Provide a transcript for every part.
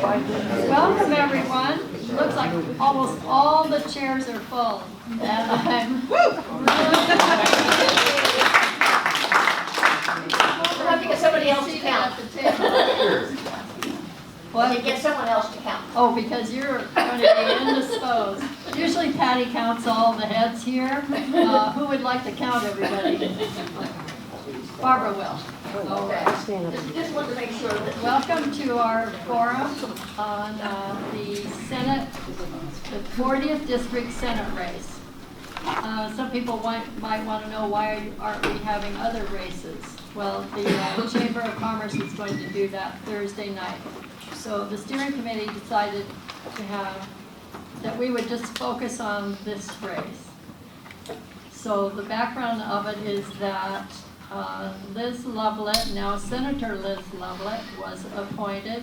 Welcome, everyone. Looks like almost all the chairs are full. And I'm We'll have to get somebody else to count. What? To get someone else to count. Oh, because you're going to be indisposed. Usually Patty counts all the heads here. Who would like to count everybody? Barbara will. Okay. Just wanted to make sure that. Welcome to our forum on the Senate, the 40th District Senate race. Some people might want to know why aren't we having other races? Well, the Chamber of Commerce is going to do that Thursday night. So the steering committee decided to have, that we would just focus on this race. So the background of it is that Liz Lovelett, now Senator Liz Lovelett, was appointed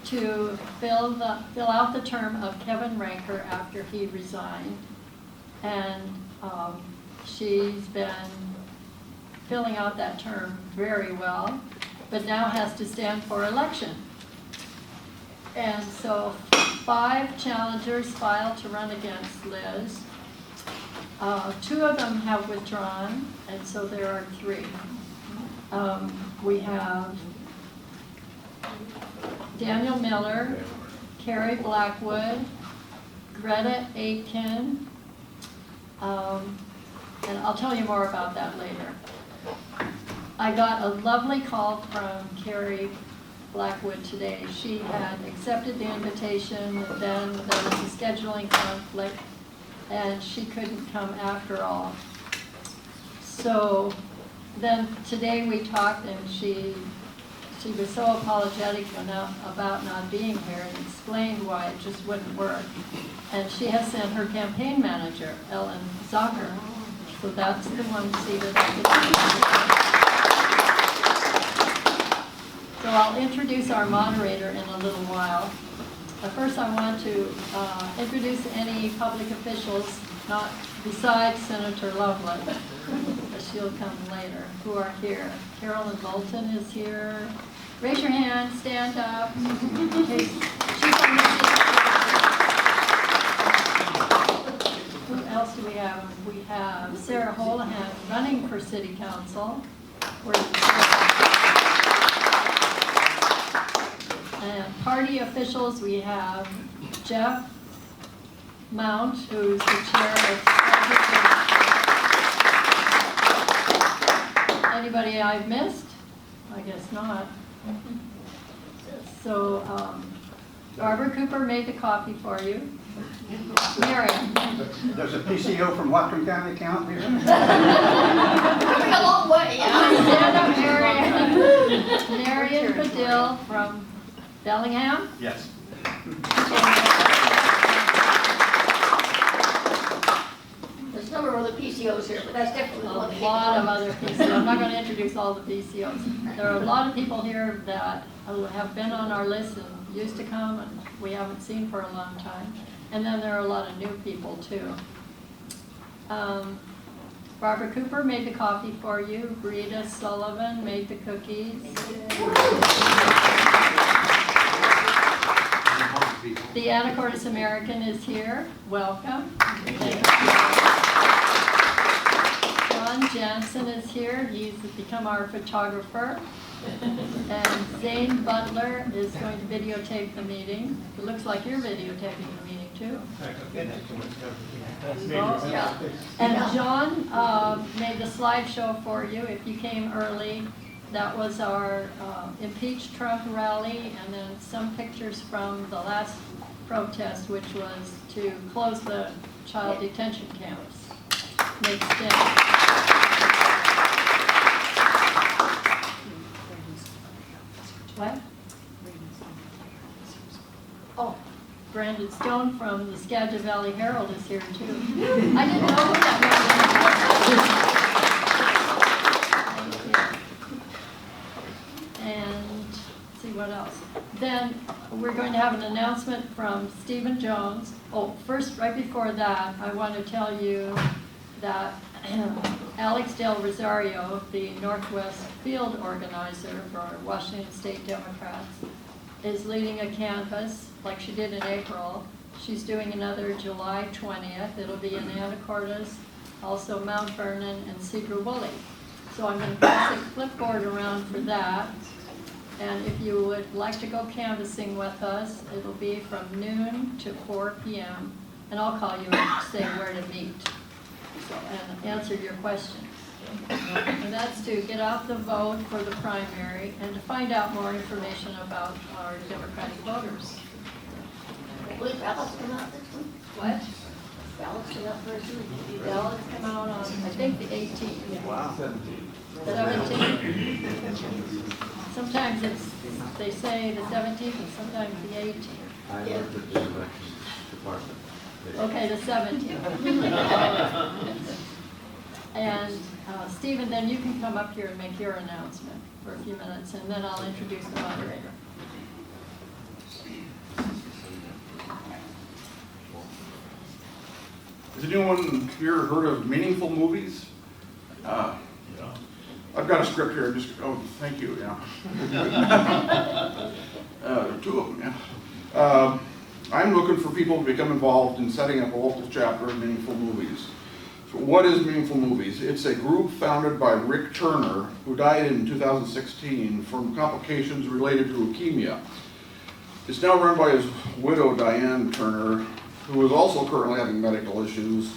to fill out the term of Kevin Ranker after he resigned. And she's been filling out that term very well, but now has to stand for election. And so 5 challengers filed to run against Liz. 2 of them have withdrawn, and so there are 3. We have Daniel Miller, Carrie Blackwood, Greta Aitken, and I'll tell you more about that later. I got a lovely call from Carrie Blackwood today. She had accepted the invitation, and then there was a scheduling conflict, and she couldn't come after all. So then today we talked, and she was so apologetic about not being here and explained why it just wouldn't work. And she has sent her campaign manager, Ellen Zucker. So that's the one seated at the table. So I'll introduce our moderator in a little while. But first I want to introduce any public officials, not besides Senator Lovelett, but she'll come later, who are here. Carolyn Bolton is here. Raise your hand, stand up. Okay. Who else do we have? We have Sarah Holohan running for City Council. And party officials, we have Jeff Mount, who's the chair of. Anybody I've missed? I guess not. So Barbara Cooper made the coffee for you. Marion. Does a PCO from Whatcom County count here? Coming a long way, yeah. Stand up, Marion. Marion Padilla from Bellingham. Yes. There's a number of other PCOs here, but that's definitely A one. lot of other PCOs. I'm not going to introduce all the PCOs. There are a lot of people here that have been on our list and used to come and we haven't seen for a long time. And then there are a lot of new people too. Barbara Cooper made the coffee for you. Rita Sullivan made the cookies. The Anacortes American is here. Welcome. John Jansen is here. He's become our photographer. And Zane Butler is going to videotape the meeting. It looks like you're videotaping the meeting too. Yeah. And John made the slideshow for you. If you came early, that was our Impeach Trump rally, and then some pictures from the last protest, which was to close the child detention camps. Makes sense. What? Oh, Brandon Stone from the Skagit Valley Herald is here too. I didn't know who that was. And let's see what else. Then we're going to have an announcement from Stephen Jones. Oh, first, right before that, I want to tell you that Alex Del Rosario, the Northwest field organizer for Washington State Democrats, is leading a canvas, like she did in April. She's doing another July 20th. It'll be in Anacortes, also Mount Vernon, and Cedar Woolley. So I'm going to pass a clipboard around for that. And if you would like to go canvassing with us, it'll be from noon to 4 p.m. And I'll call you and say where to meet, so, and answer your questions. And that's to get out the vote for the primary and to find out more information about our Democratic voters. Will ballots come out this week? What? Ballots come out first week? Ballots come out on, I think, the 18th. Wow. 17th. Sometimes they say the 17th and sometimes the 18th. I worked at the elections department. Okay, the 17th. And Stephen, then you can come up here and make your announcement for a few minutes, and then I'll introduce the moderator. Has anyone here heard of Meaningful Movies? I've got a script here, thank you, yeah. There are two of them, yeah. I'm looking for people to become involved in setting up a local chapter of Meaningful Movies. So what is Meaningful Movies? It's a group founded by Rick Turner, who died in 2016 from complications related to leukemia. It's now run by his widow, Diane Turner, who is also currently having medical issues.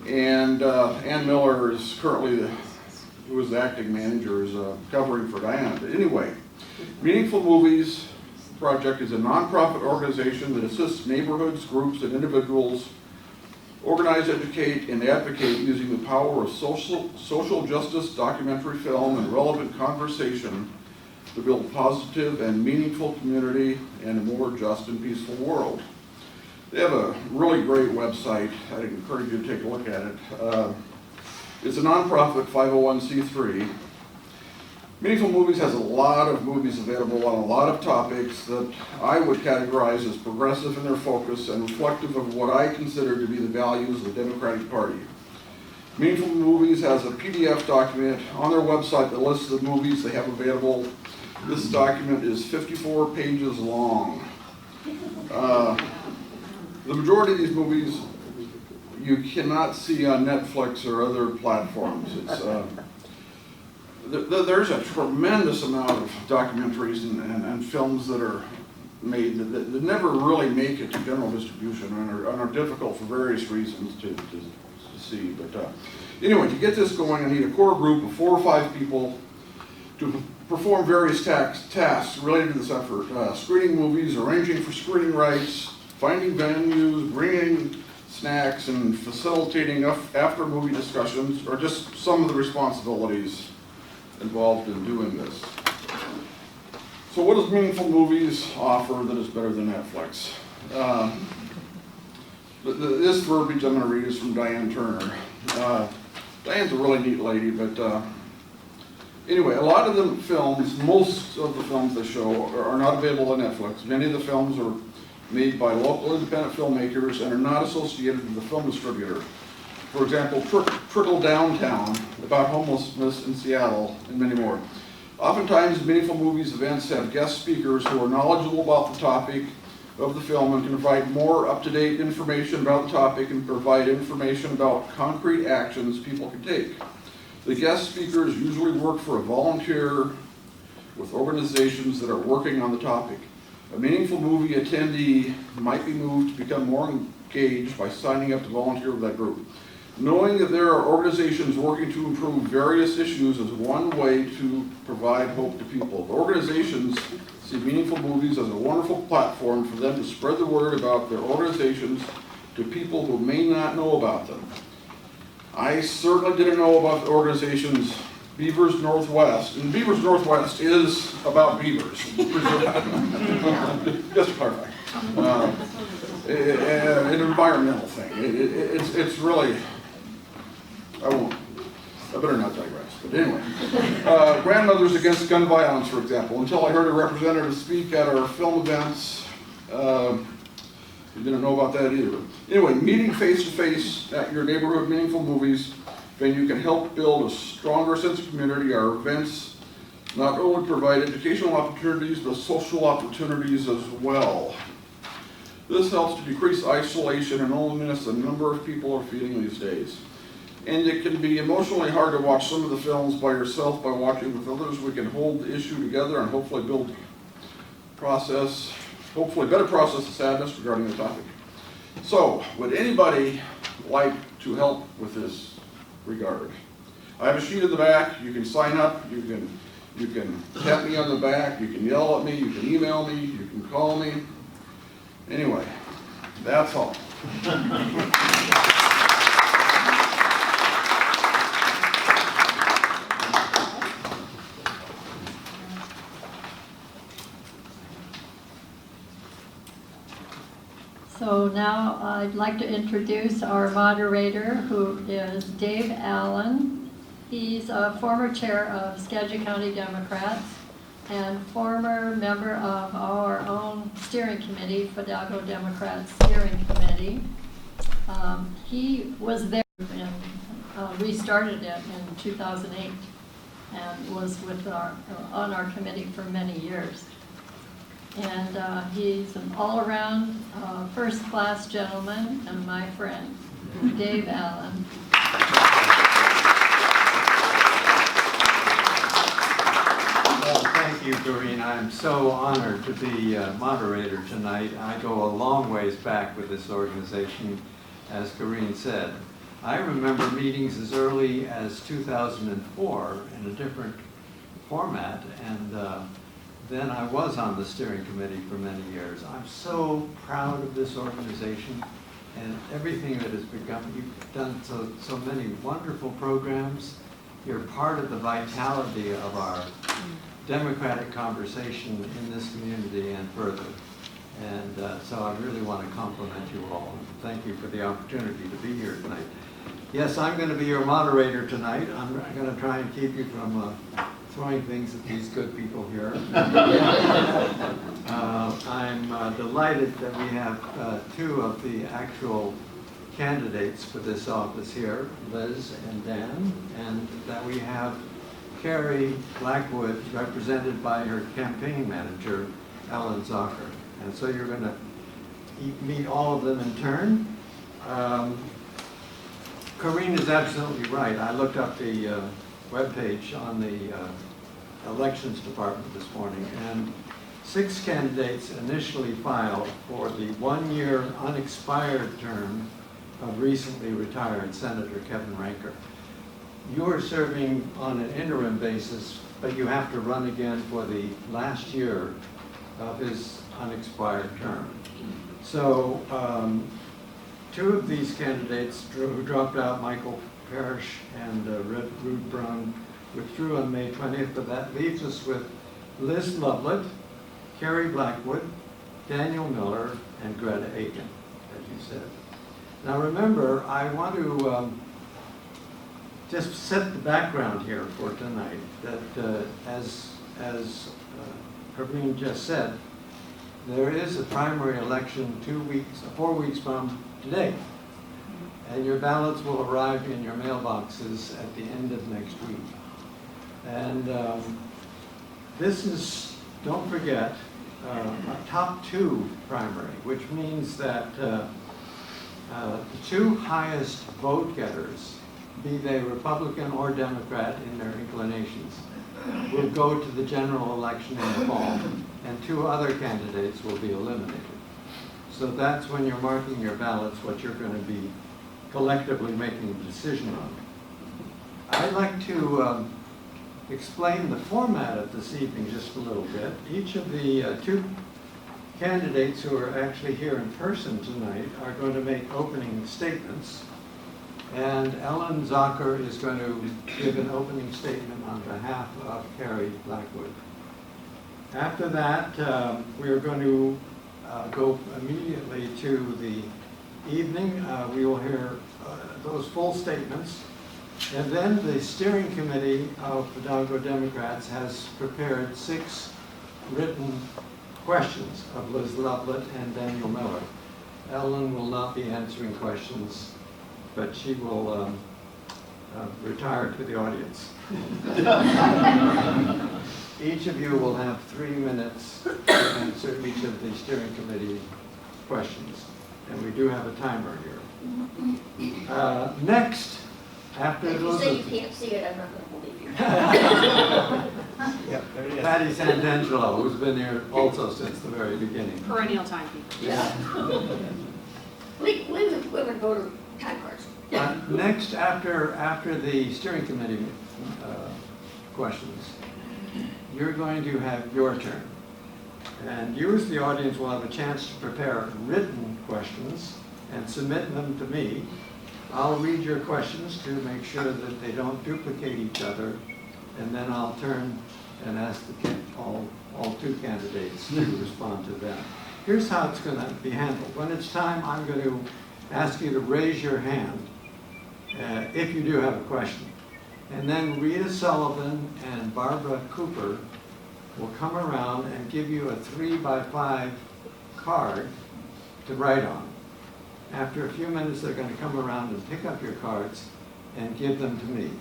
And Ann Miller is currently, who is the acting manager, is covering for Diane. But anyway, Meaningful Movies Project is a nonprofit organization that assists neighborhoods, groups, and individuals organize, educate, and advocate using the power of social justice, documentary film, and relevant conversation to build positive and meaningful community and a more just and peaceful world. They have a really great website. I'd encourage you to take a look at it. It's a nonprofit 501c3. Meaningful Movies has a lot of movies available on a lot of topics that I would categorize as progressive in their focus and reflective of what I consider to be the values of the Democratic Party. Meaningful Movies has a PDF document on their website that lists the movies they have available. This document is 54 pages long. The majority of these movies you cannot see on Netflix or other platforms. There's a tremendous amount of documentaries and films that are made that never really make it to general distribution and are difficult for various reasons to see. But anyway, to get this going, I need a core group of 4 or 5 people to perform various tasks related to this effort. Screening movies, arranging for screening rights, finding venues, bringing snacks, and facilitating after movie discussions are just some of the responsibilities involved in doing this. So what does Meaningful Movies offer that is better than Netflix? This verbiage I'm going to read is from Diane Turner. Diane's a really neat lady, but anyway, a lot of the films, most of the films they show are not available on Netflix. Many of the films are made by local independent filmmakers and are not associated with the film distributor. For example, Trickle Downtown, about homelessness in Seattle, and many more. Oftentimes, Meaningful Movies events have guest speakers who are knowledgeable about the topic of the film and can provide more up-to-date information about the topic and provide information about concrete actions people can take. The guest speakers usually work for a volunteer with organizations that are working on the topic. A Meaningful Movie attendee might be moved to become more engaged by signing up to volunteer with that group. Knowing that there are organizations working to improve various issues is one way to provide hope to people. The organizations see Meaningful Movies as a wonderful platform for them to spread the word about their organizations to people who may not know about them. I certainly didn't know about the organizations Beavers Northwest, and Beavers Northwest is about beavers, just to clarify. An environmental thing. It's really, I better not digress, but anyway. Grandmothers Against Gun Violence, for example. Until I heard a representative speak at our film events, you didn't know about that either. Anyway, meeting face-to-face at your neighborhood Meaningful Movies venue can help build a stronger sense of community. Our events not only provide educational opportunities, but social opportunities as well. This helps to decrease isolation and loneliness a number of people are feeling these days. And it can be emotionally hard to watch some of the films by yourself. By watching with others, we can hold the issue together and hopefully better process the sadness regarding the topic. So, would anybody like to help with this regard? I have a sheet in the back. You can sign up. You can tap me on the back. You can yell at me. You can email me. You can call me. Anyway, that's all. So now I'd like to introduce our moderator, who is Dave Allen. He's a former chair of Skagit County Democrats and former member of our own steering committee, Fidalgo Democrats Steering Committee. He was there and restarted it in 2008 and was on our committee for many years. And he's an all-around first-class gentleman and my friend, Dave Allen. Well, thank you, Doreen. I'm so honored to be moderator tonight. I go a long ways back with this organization, as Corrine said. I remember meetings as early as 2004 in a different format, and then I was on the steering committee for many years. I'm so proud of this organization and everything that has become. You've done so many wonderful programs. You're part of the vitality of our democratic conversation in this community and further. And so I really want to compliment you all. Thank you for the opportunity to be here tonight. Yes, I'm going to be your moderator tonight. I'm going to try and keep you from throwing things at these good people here. I'm delighted that we have two of the actual candidates for this office here, Liz and Dan, and that we have Carrie Blackwood, represented by her campaign manager, Ellen Zocker. And so you're going to meet all of them in turn. Corrine is absolutely right. I looked up the webpage on the elections department this morning, and 6 candidates initially filed for the 1-year unexpired term of recently retired Senator Kevin Ranker. You are serving on an interim basis, but you have to run again for the last year of his unexpired term. So 2 of these candidates who dropped out, Michael Parrish and Rude Brown, withdrew on May 20th, but that leaves us with Liz Lovelet, Carrie Blackwood, Daniel Miller, and Greta Aiken, as you said. Now remember, I want to just set the background here for tonight, that as Corrine just said, there is a primary election 4 weeks from today. And your ballots will arrive in your mailboxes at the end of next week. And this is, don't forget, a top 2 primary, which means that the 2 highest vote getters, be they Republican or Democrat in their inclinations, will go to the general election in the fall, and 2 other candidates will be eliminated. So that's when you're marking your ballots, what you're going to be collectively making a decision on. I'd like to explain the format of this evening just a little bit. Each of the 2 candidates who are actually here in person tonight are going to make opening statements. And Ellen Zocker is going to give an opening statement on behalf of Carrie Blackwood. After that, we are going to go immediately to the evening. We will hear those full statements. And then the steering committee of Fidalgo Democrats has prepared 6 written questions of Liz Lovelet and Daniel Miller. Ellen will not be answering questions, but she will retire to the audience. Each of you will have 3 minutes to answer each of the steering committee questions. And we do have a timer here. Next, after If you those say you of can't see it, I'm not gonna believe you. Yep, Patty Santangelo, who's been here also since the very beginning. Perennial timekeeper. Yeah. Women go to time cards. Next, after the steering committee questions, you're going to have your turn. And you as the audience will have a chance to prepare written questions and submit them to me. I'll read your questions to make sure that they don't duplicate each other, and then I'll turn and ask all 2 candidates to respond to them. Here's how it's going to be handled. When it's time, I'm going to ask you to raise your hand if you do have a question. And then Rita Sullivan and Barbara Cooper will come around and give you a 3x5 card to write on. After a few minutes, they're going to come around and pick up your cards and give them to me.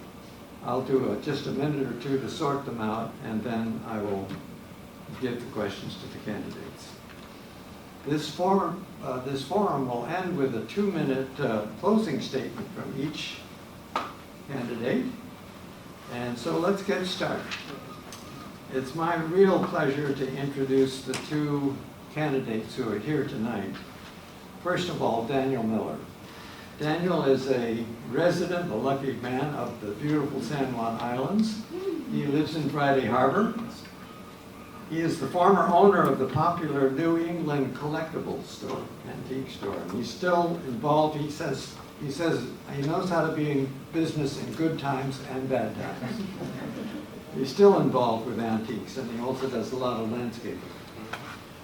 I'll do just a minute or 2 to sort them out, and then I will give the questions to the candidates. This forum will end with a 2-minute closing statement from each candidate. And so let's get started. It's my real pleasure to introduce the 2 candidates who are here tonight. First of all, Daniel Miller. Daniel is a resident, a lucky man, of the beautiful San Juan Islands. He lives in Friday Harbor. He is the former owner of the popular New England collectibles store, antique store. And he's still involved. He says he knows how to be in business in good times and bad times. He's still involved with antiques, and he also does a lot of landscaping.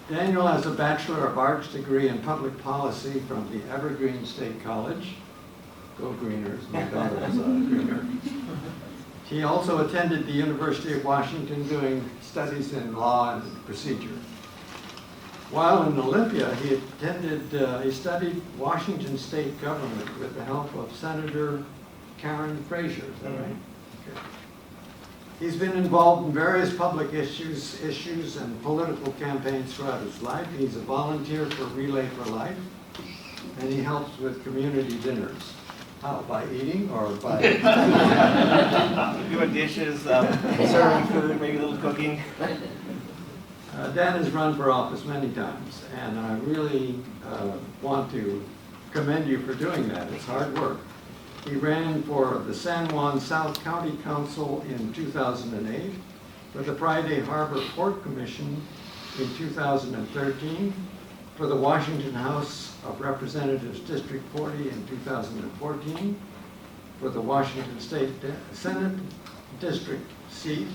Daniel has a Bachelor of Arts degree in public policy from the Evergreen State College. Go Greeners, my daughter is a Greener. He also attended the University of Washington doing studies in law and procedure. While in Olympia, he studied Washington state government with the help of Senator Karen Frazier, is that right? Okay. He's been involved in various public issues and political campaigns throughout his life. He's a volunteer for Relay for Life, and he helps with community dinners. How, by eating or by? Doing dishes, serving food, maybe a little cooking. Dan has run for office many times, and I really want to commend you for doing that. It's hard work. He ran for the San Juan South County Council in 2008, for the Friday Harbor Port Commission in 2013, for the Washington House of Representatives District 40 in 2014, for the Washington State Senate District seat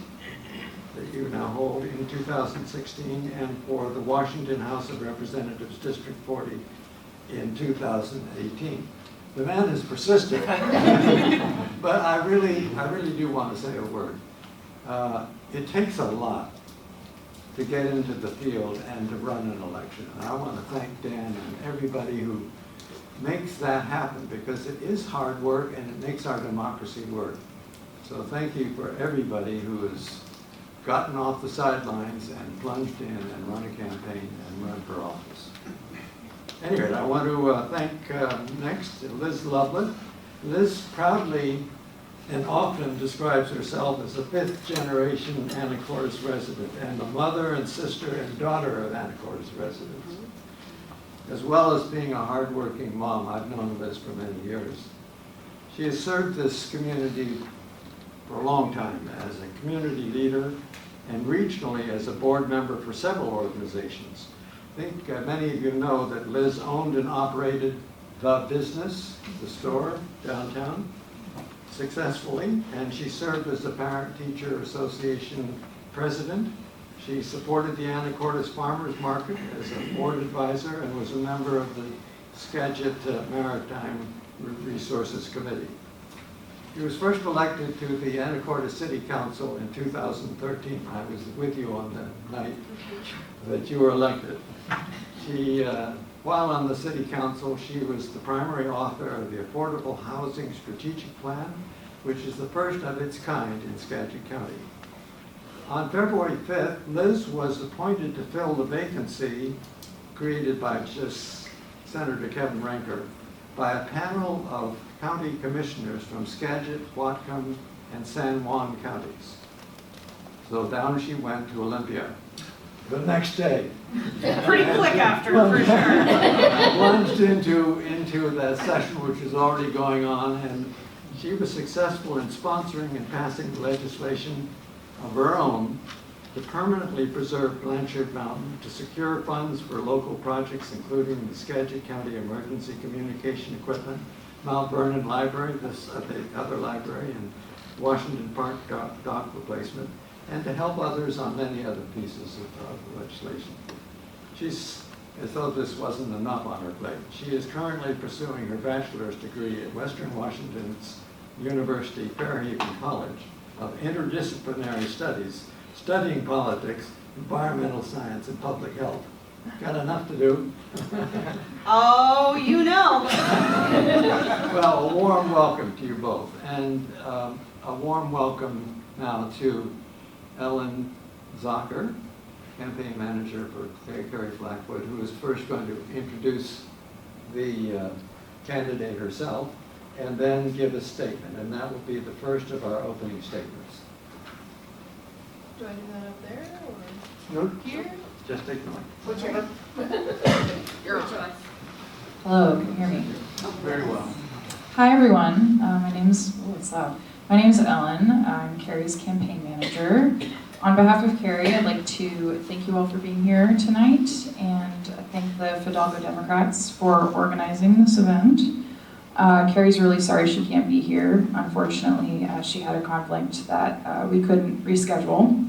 that you now hold in 2016, and for the Washington House of Representatives District 40 in 2018. The man is persistent, but I really do want to say a word. It takes a lot to get into the field and to run an election. And I want to thank Dan and everybody who makes that happen, because it is hard work and it makes our democracy work. So thank you for everybody who has gotten off the sidelines and plunged in and run a campaign and run for office. Anyway, I want to thank next Liz Loveland. Liz proudly and often describes herself as a 5th generation Anacortes resident and a mother and sister and daughter of Anacortes residents, as well as being a hardworking mom. I've known Liz for many years. She has served this community for a long time as a community leader and regionally as a board member for several organizations. I think many of you know that Liz owned and operated The Business, the store downtown, successfully, and she served as the Parent-Teacher Association president. She supported the Anacortes Farmers Market as a board advisor and was a member of the Skagit Maritime Resources Committee. She was first elected to the Anacortes City Council in 2013. I was with you on the night that you were elected. She, while on the City Council, she was the primary author of the Affordable Housing Strategic Plan, which is the first of its kind in Skagit County. On February 5th, Liz was appointed to fill the vacancy created by just Senator Kevin Ranker by a panel of county commissioners from Skagit, Whatcom, and San Juan counties. So down she went to Olympia the next day. Pretty quick after, for sure. Plunged into that session which is already going on, and she was successful in sponsoring and passing legislation of her own to permanently preserve Blanchard Mountain, to secure funds for local projects, including the Skagit County Emergency Communication Equipment, Mount Vernon Library, the other library, and Washington Park dock replacement, and to help others on many other pieces of legislation. She's, as though this wasn't enough on her plate, she is currently pursuing her bachelor's degree at Western Washington's University Fairhaven College of Interdisciplinary Studies, studying politics, environmental science, and public health. Got enough to do? Oh, you know. Well, a warm welcome to you both, and a warm welcome now to Ellen Zocker, campaign manager for Carrie Blackwood, who is first going to introduce the candidate herself, and then give a statement, and that will be the first of our opening statements. Do I do that up there No, or here? just ignore. Whichever. Your choice. Hello, can you hear me? Very well. Hi everyone, my name's Ellen. I'm Carrie's campaign manager. On behalf of Carrie, I'd like to thank you all for being here tonight and thank the Fidalgo Democrats for organizing this event. Carrie's really sorry she can't be here. Unfortunately, she had a conflict that we couldn't reschedule.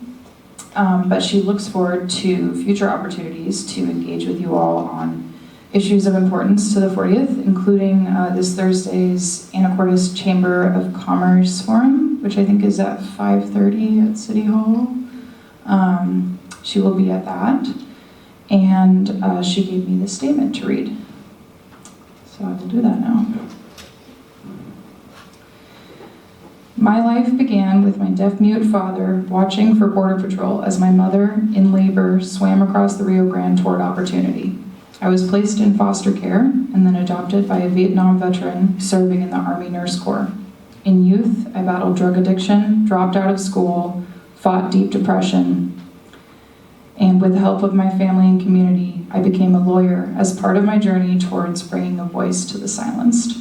But she looks forward to future opportunities to engage with you all on issues of importance to the 40th, including this Thursday's Anacortes Chamber of Commerce Forum, which I think is at 5:30 at City Hall. She will be at that, and she gave me the statement to read. So I will do that now. My life began with my deaf-mute father watching for Border Patrol as my mother, in labor, swam across the Rio Grande toward opportunity. I was placed in foster care and then adopted by a Vietnam veteran serving in the Army Nurse Corps. In youth, I battled drug addiction, dropped out of school, fought deep depression, and with the help of my family and community, I became a lawyer as part of my journey towards bringing a voice to the silenced.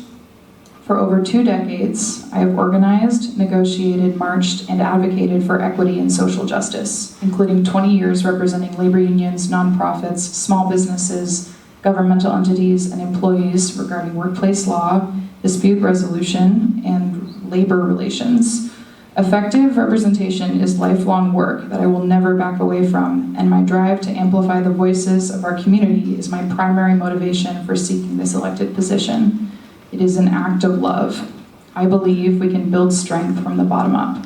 For over 2 decades, I have organized, negotiated, marched, and advocated for equity and social justice, including 20 years representing labor unions, nonprofits, small businesses, governmental entities, and employees regarding workplace law, dispute resolution, and labor relations. Effective representation is lifelong work that I will never back away from, and my drive to amplify the voices of our community is my primary motivation for seeking this elected position. It is an act of love. I believe we can build strength from the bottom up.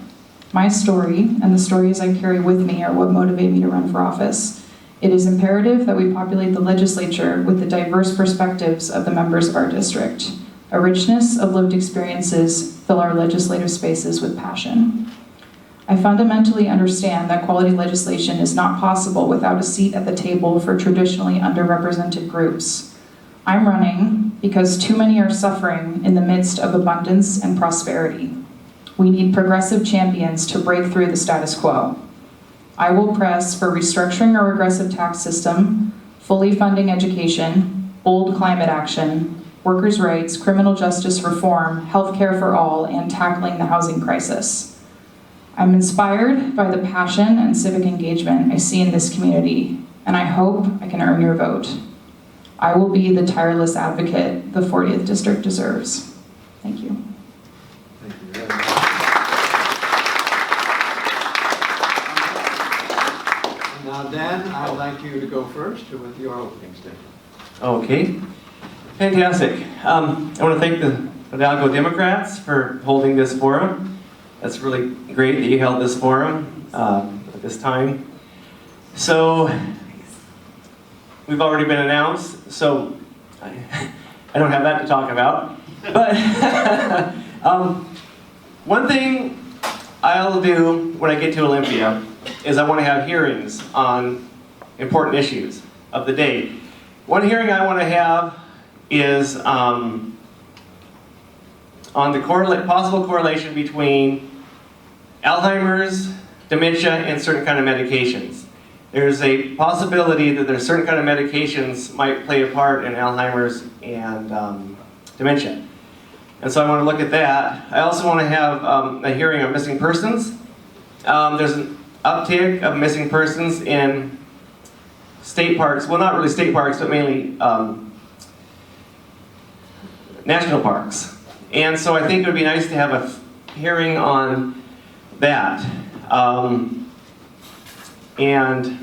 My story and the stories I carry with me are what motivate me to run for office. It is imperative that we populate the legislature with the diverse perspectives of the members of our district. A richness of lived experiences fill our legislative spaces with passion. I fundamentally understand that quality legislation is not possible without a seat at the table for traditionally underrepresented groups. I'm running because too many are suffering in the midst of abundance and prosperity. We need progressive champions to break through the status quo. I will press for restructuring our regressive tax system, fully funding education, bold climate action, workers' rights, criminal justice reform, healthcare for all, and tackling the housing crisis. I'm inspired by the passion and civic engagement I see in this community, and I hope I can earn your vote. I will be the tireless advocate the 40th District deserves. Thank you. Thank you very much. Now, Dan, I'd like you to go first with your opening statement. Okay, fantastic. I want to thank the Fidalgo Democrats for holding this forum. That's really great that you held this forum at this time. So, we've already been announced, so I don't have that to talk about. But one thing I'll do when I get to Olympia is I want to have hearings on important issues of the day. One hearing I want to have is on the possible correlation between Alzheimer's, dementia, and certain kind of medications. There's a possibility that there's certain kind of medications might play a part in Alzheimer's and dementia. And so I want to look at that. I also want to have a hearing on missing persons. There's an uptick of missing persons in state parks. Well, not really state parks, but mainly national parks. And so I think it would be nice to have a hearing on that. And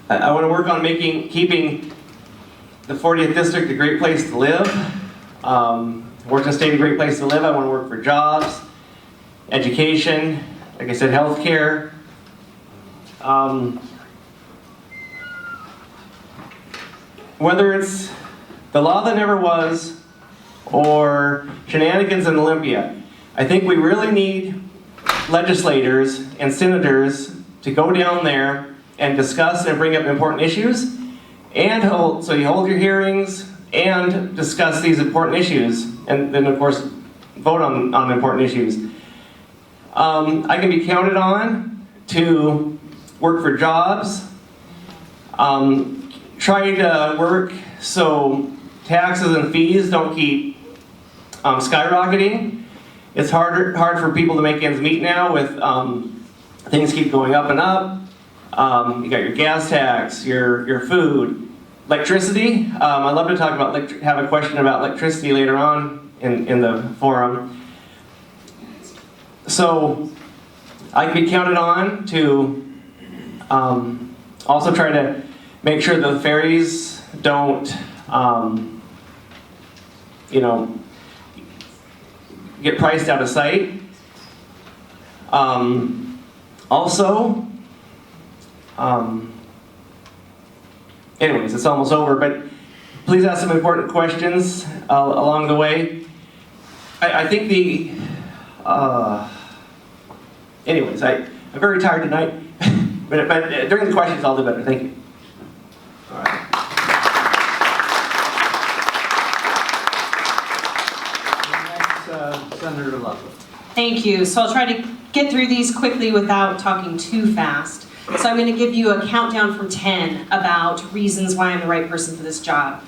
I want to work on keeping the 40th District a great place to live. Washington State a great place to live. I want to work for jobs, education, like I said, healthcare. Whether it's the law that never was or shenanigans in Olympia, I think we really need legislators and senators to go down there and discuss and bring up important issues, and so you hold your hearings and discuss these important issues, and then of course vote on important issues. I can be counted on to work for jobs, try to work so taxes and fees don't keep skyrocketing. It's hard for people to make ends meet now with things keep going up and up. You got your gas tax, your food, electricity. I'd love to talk about have a question about electricity later on in the forum. So I can be counted on to also try to make sure the ferries don't, get priced out of sight. Anyways, it's almost over, but please ask some important questions along the way. I think anyways, I'm very tired tonight, but during the questions I'll do better. Thank you. All right. Next, Senator Ludwig. Thank you. So I'll try to get through these quickly without talking too fast. So I'm going to give you a countdown from 10 about reasons why I'm the right person for this job.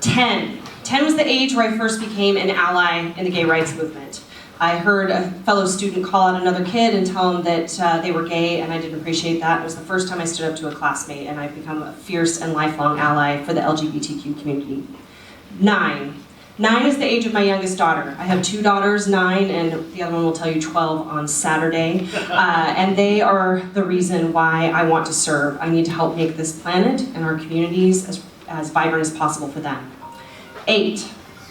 10. 10 was the age where I first became an ally in the gay rights movement. I heard a fellow student call out another kid and tell him that they were gay, and I didn't appreciate that. It was the first time I stood up to a classmate, and I've become a fierce and lifelong ally for the LGBTQ community. 9. 9 is the age of my youngest daughter. I have 2 daughters, 9, and the other one will tell you 12 on Saturday. And they are the reason why I want to serve. I need to help make this planet and our communities as vibrant as possible for them. 8.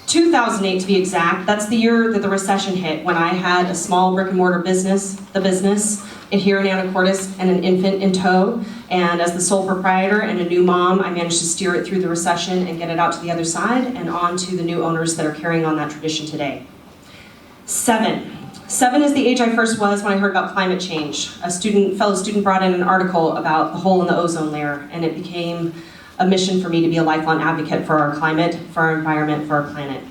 2008 to be exact, that's the year that the recession hit, when I had a small brick and mortar business, here in Anacortes, and an infant in tow. And as the sole proprietor and a new mom, I managed to steer it through the recession and get it out to the other side and on to the new owners that are carrying on that tradition today. 7. 7 is the age I first was when I heard about climate change. A fellow student brought in an article about the hole in the ozone layer, and it became a mission for me to be a lifelong advocate for our climate, for our environment, for our planet.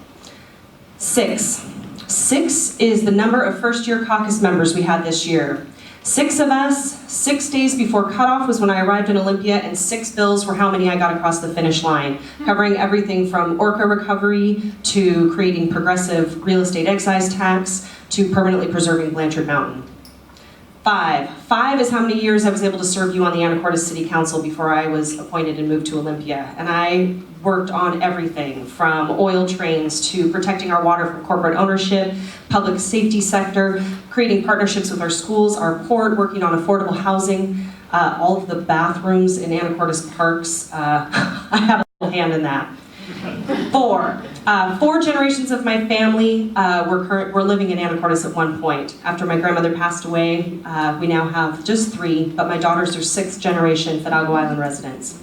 6. 6 is the number of first-year caucus members we had this year. 6 of us, 6 days before cutoff was when I arrived in Olympia, and 6 bills were how many I got across the finish line, covering everything from orca recovery to creating progressive real estate excise tax to permanently preserving Blanchard Mountain. 5. 5 is how many years I was able to serve you on the Anacortes City Council before I was appointed and moved to Olympia. And I worked on everything from oil trains to protecting our water from corporate ownership, public safety sector, creating partnerships with our schools, our port, working on affordable housing, all of the bathrooms in Anacortes parks. I have a little hand in that. 4. 4 generations of my family were living in Anacortes at one point. After my grandmother passed away, we now have just 3, but my daughters are 6th generation Fidalgo Island residents.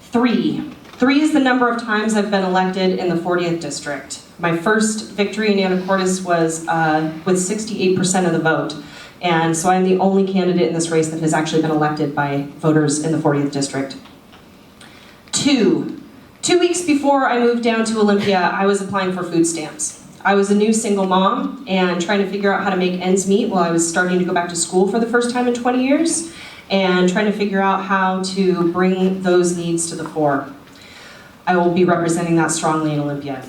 3. 3 is the number of times I've been elected in the 40th district. My first victory in Anacortes was with 68% of the vote. And so I'm the only candidate in this race that has actually been elected by voters in the 40th district. 2 weeks before I moved down to Olympia, I was applying for food stamps. I was a new single mom and trying to figure out how to make ends meet while I was starting to go back to school for the first time in 20 years and trying to figure out how to bring those needs to the fore. I will be representing that strongly in Olympia.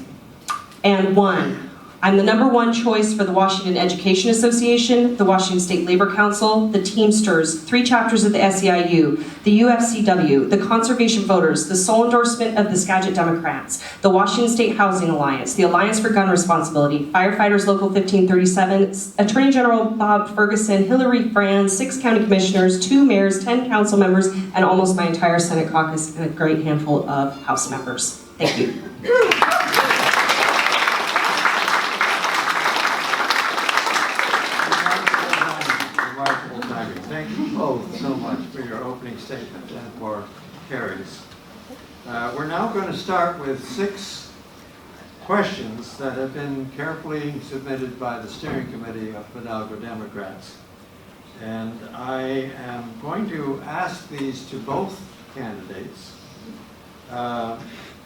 And 1, I'm the #1 choice for the Washington Education Association, the Washington State Labor Council, the Teamsters, 3 chapters of the SEIU, the UFCW, the Conservation Voters, the sole endorsement of the Skagit Democrats, the Washington State Housing Alliance, the Alliance for Gun Responsibility, Firefighters Local 1537, Attorney General Bob Ferguson, Hillary Franz, 6 county commissioners, 2 mayors, 10 council members, and almost my entire Senate caucus and a great handful of House members. Thank you. Thank you both so much for your opening statement and for Carrie's. We're now going to start with 6 questions that have been carefully submitted by the steering committee of Fidalgo Democrats. And I am going to ask these to both candidates.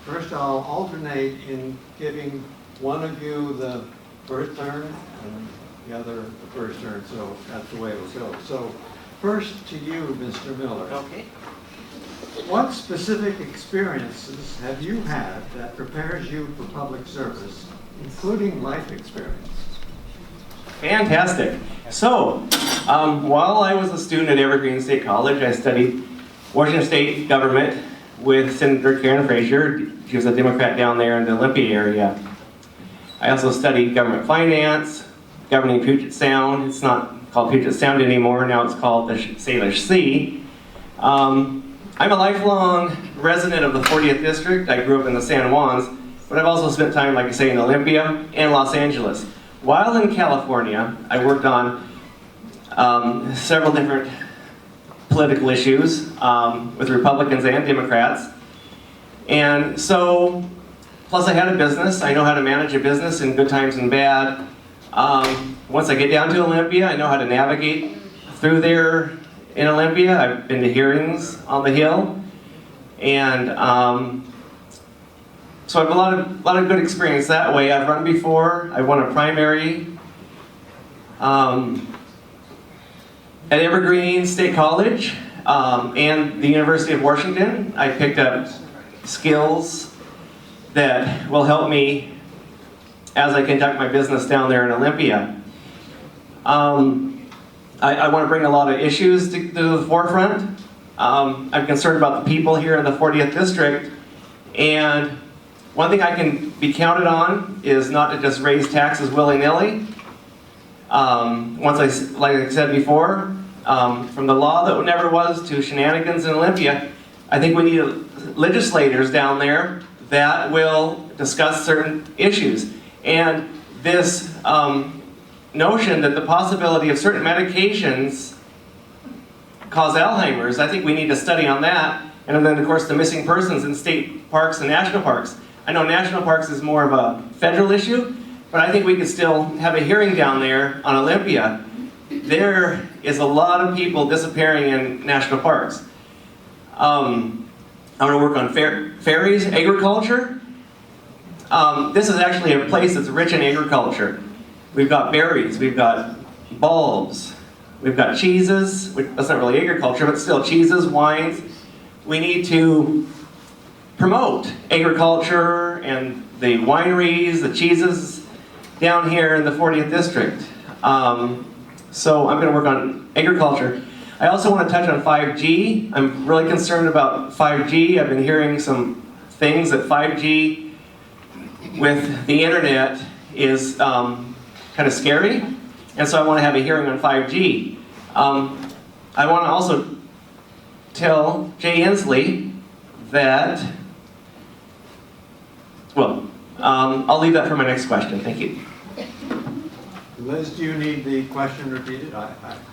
First, I'll alternate in giving one of you the first turn and the other the first turn, so that's the way it will go. So first to you, Mr. Miller. Okay. What specific experiences have you had that prepares you for public service, including life experience? Fantastic. So, while I was a student at Evergreen State College, I studied Washington State government with Senator Karen Frazier. She was a Democrat down there in the Olympia area. I also studied government finance, governing Puget Sound. It's not called Puget Sound anymore. Now it's called the Salish Sea. I'm a lifelong resident of the 40th District. I grew up in the San Juans, but I've also spent time, like I say, in Olympia and Los Angeles. While in California, I worked on several different political issues with Republicans and Democrats. And so, plus I had a business. I know how to manage a business in good times and bad. Once I get down to Olympia, I know how to navigate through there in Olympia. I've been to hearings on the Hill. And so I have a lot of good experience that way. I've run before. I won a primary at Evergreen State College and the University of Washington. I picked up skills that will help me as I conduct my business down there in Olympia. I want to bring a lot of issues to the forefront. I'm concerned about the people here in the 40th District, and one thing I can be counted on is not to just raise taxes willy-nilly. Like I said before, from the law that never was to shenanigans in Olympia, I think we need legislators down there that will discuss certain issues. And this notion that the possibility of certain medications cause Alzheimer's, I think we need to study on that. And then, of course, the missing persons in state parks and national parks. I know national parks is more of a federal issue, but I think we could still have a hearing down there on Olympia. There is a lot of people disappearing in national parks. I'm going to work on ferries, agriculture. This is actually a place that's rich in agriculture. We've got berries, we've got bulbs, we've got cheeses, that's not really agriculture, but still cheeses, wines. We need to promote agriculture and the wineries, the cheeses down here in the 40th District. So I'm going to work on agriculture. I also want to touch on 5G. I'm really concerned about 5G. I've been hearing some things that 5G with the internet is kind of scary, and so I want to have a hearing on 5G. I want to also tell Jay Inslee that, well, I'll leave that for my next question. Thank you. Liz, do you need the question repeated?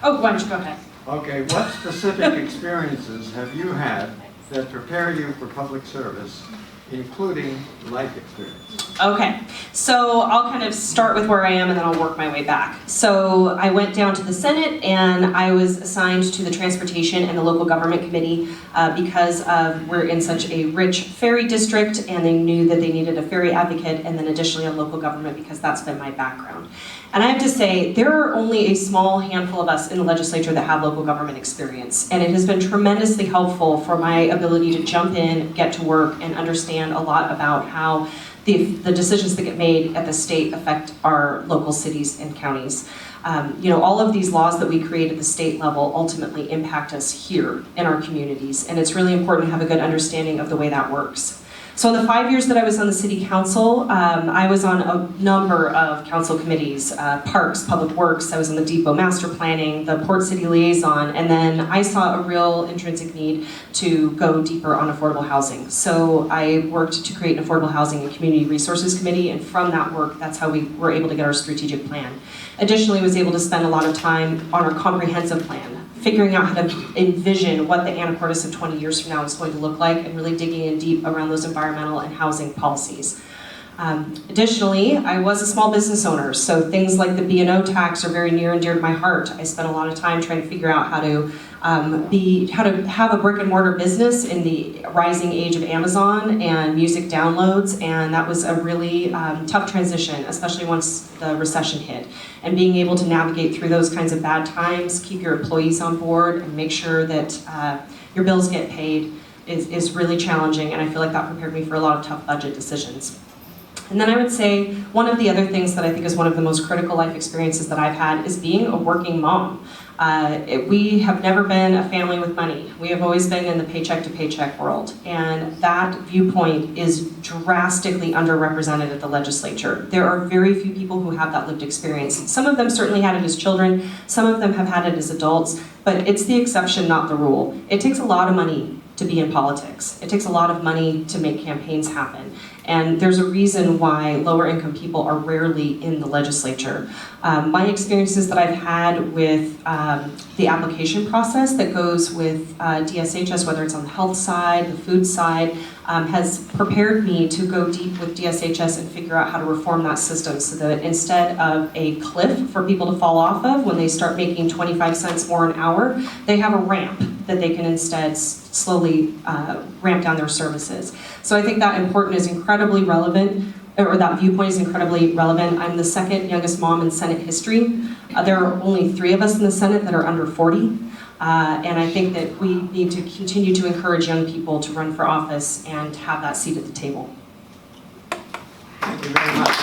Oh, why don't you go ahead? Okay, what specific experiences have you had that prepare you for public service, including life experience. Okay, so I'll kind of start with where I am and then I'll work my way back. So I went down to the Senate and I was assigned to the Transportation and the Local Government Committee because we're in such a rich ferry district and they knew that they needed a ferry advocate, and then additionally on local government because that's been my background. And I have to say, there are only a small handful of us in the legislature that have local government experience, and it has been tremendously helpful for my ability to jump in, get to work, and understand a lot about how the decisions that get made at the state affect our local cities and counties. All of these laws that we create at the state level ultimately impact us here in our communities, and it's really important to have a good understanding of the way that works. So in the 5 years that I was on the city council, I was on a number of council committees, parks, public works, I was on the depot master planning, the port city liaison, and then I saw a real intrinsic need to go deeper on affordable housing. So I worked to create an affordable housing and community resources committee, and from that work, that's how we were able to get our strategic plan. Additionally, I was able to spend a lot of time on our comprehensive plan, figuring out how to envision what the Anacortes of 20 years from now is going to look like, and really digging in deep around those environmental and housing policies. Additionally, I was a small business owner, so things like the B&O tax are very near and dear to my heart. I spent a lot of time trying to figure out how to have a brick and mortar business in the rising age of Amazon and music downloads, and that was a really tough transition, especially once the recession hit. And being able to navigate through those kinds of bad times, keep your employees on board, and make sure that your bills get paid is really challenging, and I feel like that prepared me for a lot of tough budget decisions. And then I would say one of the other things that I think is one of the most critical life experiences that I've had is being a working mom. We have never been a family with money. We have always been in the paycheck to paycheck world. And that viewpoint is drastically underrepresented at the legislature. There are very few people who have that lived experience. Some of them certainly had it as children, some of them have had it as adults, but it's the exception, not the rule. It takes a lot of money to be in politics. It takes a lot of money to make campaigns happen. And there's a reason why lower income people are rarely in the legislature. My experiences that I've had with the application process that goes with DSHS, whether it's on the health side, the food side, has prepared me to go deep with DSHS and figure out how to reform that system so that instead of a cliff for people to fall off of when they start making 25 cents more an hour, they have a ramp that they can instead slowly ramp down their services. So I think that important is incredibly relevant, or that viewpoint is incredibly relevant. I'm the second youngest mom in Senate history. There are only 3 of us in the Senate that are under 40. And I think that we need to continue to encourage young people to run for office and have that seat at the table. Thank you very much.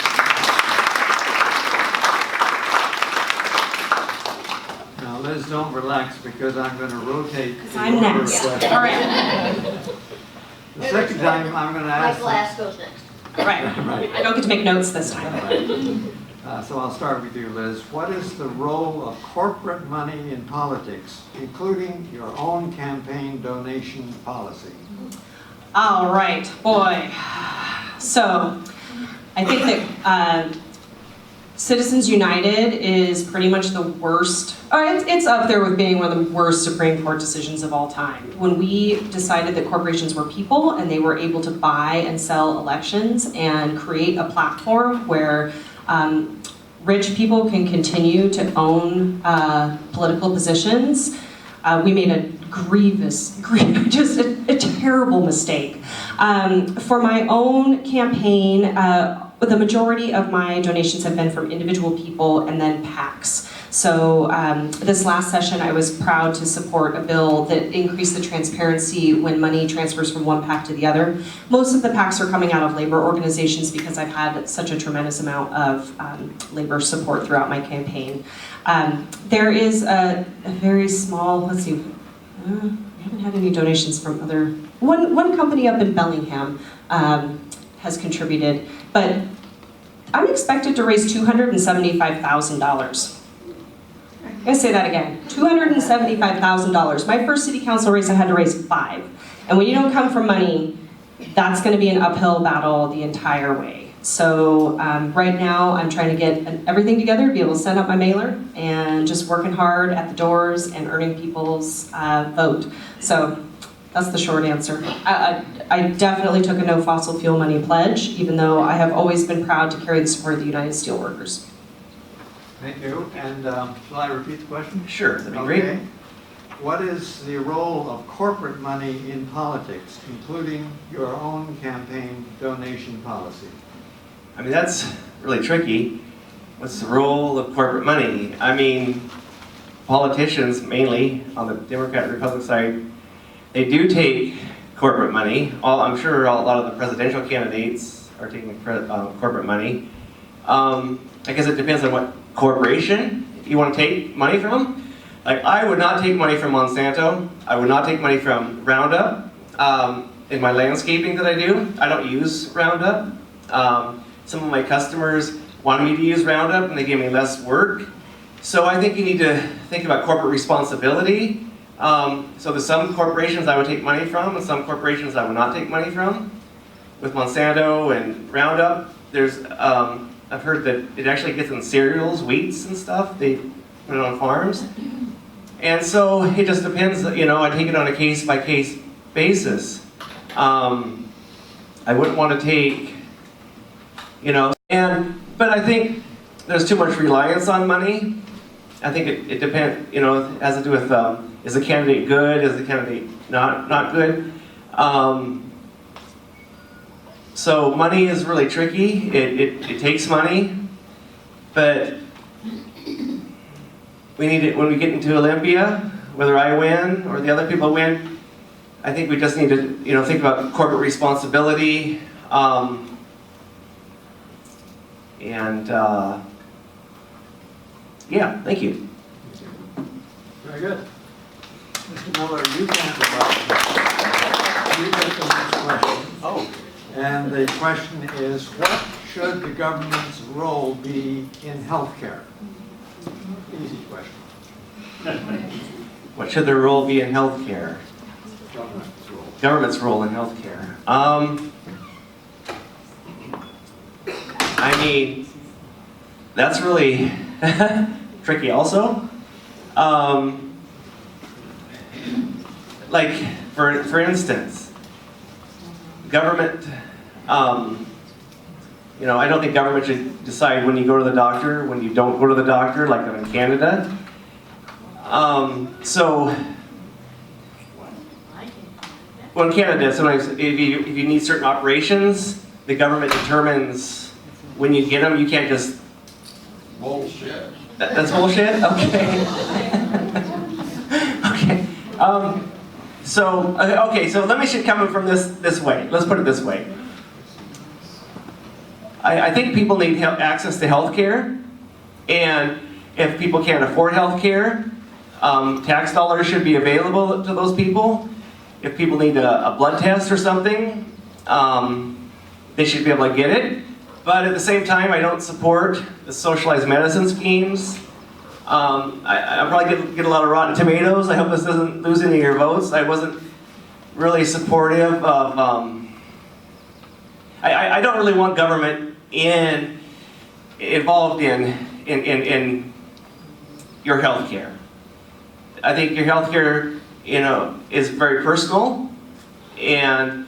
Now, Liz, don't relax because I'm going to rotate. Because I'm next. All right. The second time, I'm going to ask. Michael Ask goes next. Right. I don't get to make notes this time. So I'll start with you, Liz. What is the role of corporate money in politics, including your own campaign donation policy? All right, boy. So I think that Citizens United is pretty much the worst, it's up there with being one of the worst Supreme Court decisions of all time. When we decided that corporations were people and they were able to buy and sell elections and create a platform where rich people can continue to own political positions, we made a grievous, just a terrible mistake. For my own campaign, the majority of my donations have been from individual people and then PACs. So this last session, I was proud to support a bill that increased the transparency when money transfers from one PAC to the other. Most of the PACs are coming out of labor organizations because I've had such a tremendous amount of labor support throughout my campaign. There is a very small, let's see, I haven't had any donations from other, one company up in Bellingham has contributed, but I'm expected to raise $275,000. I'm gonna say that again, $275,000. My first city council race, I had to raise $5. And when you don't come from money, that's gonna be an uphill battle the entire way. So right now, I'm trying to get everything together to be able to send out my mailer and just working hard at the doors and earning people's vote. So That's the short answer. I definitely took a no fossil fuel money pledge, even though I have always been proud to carry the support of the United Steelworkers. Thank you. And shall I repeat the question? Sure, that'd be Okay. great. What is the role of corporate money in politics, including your own campaign donation policy? I mean, that's really tricky. What's the role of corporate money? I mean, politicians, mainly on the Democrat-Republican side, they do take corporate money. I'm sure a lot of the presidential candidates are taking corporate money. I guess it depends on what corporation you want to take money from. Like, I would not take money from Monsanto. I would not take money from Roundup. In my landscaping that I do, I don't use Roundup. Some of my customers wanted me to use Roundup and they gave me less work. So I think you need to think about corporate responsibility. So there's some corporations I would take money from and some corporations I would not take money from. With Monsanto and Roundup, I've heard that it actually gets in cereals, wheats and stuff. They put it on farms. And so it just depends, I take it on a case-by-case basis. I wouldn't want to take, but I think there's too much reliance on money. I think it depends, it has to do with, is the candidate good, is the candidate not good? So money is really tricky. It takes money, but we need it when we get into Olympia, whether I win or the other people win. I think we just need to, think about corporate responsibility, yeah, thank you. Very good. Mr. Miller, you can you get the next question. Oh. And the question is, what should the government's role be in healthcare? Easy question. What should their role be in healthcare? Government's role. Government's role in healthcare. I mean, that's really tricky also. Like, for instance, government, I don't think government should decide when you go to the doctor, when you don't go to the doctor, like in Canada. So, well, in Canada, sometimes if you need certain operations, the government determines when you get them. You can't just... Bullshit. That's bullshit? Okay. Okay. So let me should come from this way. Let's put it this way. I think people need access to health care, and if people can't afford health care, tax dollars should be available to those people. If people need a blood test or something, they should be able to get it. But at the same time, I don't support the socialized medicine schemes. I probably get a lot of rotten tomatoes. I hope this doesn't lose any of your votes. I wasn't really supportive of... I don't really want government involved in your health care. I think your health care, is very personal, and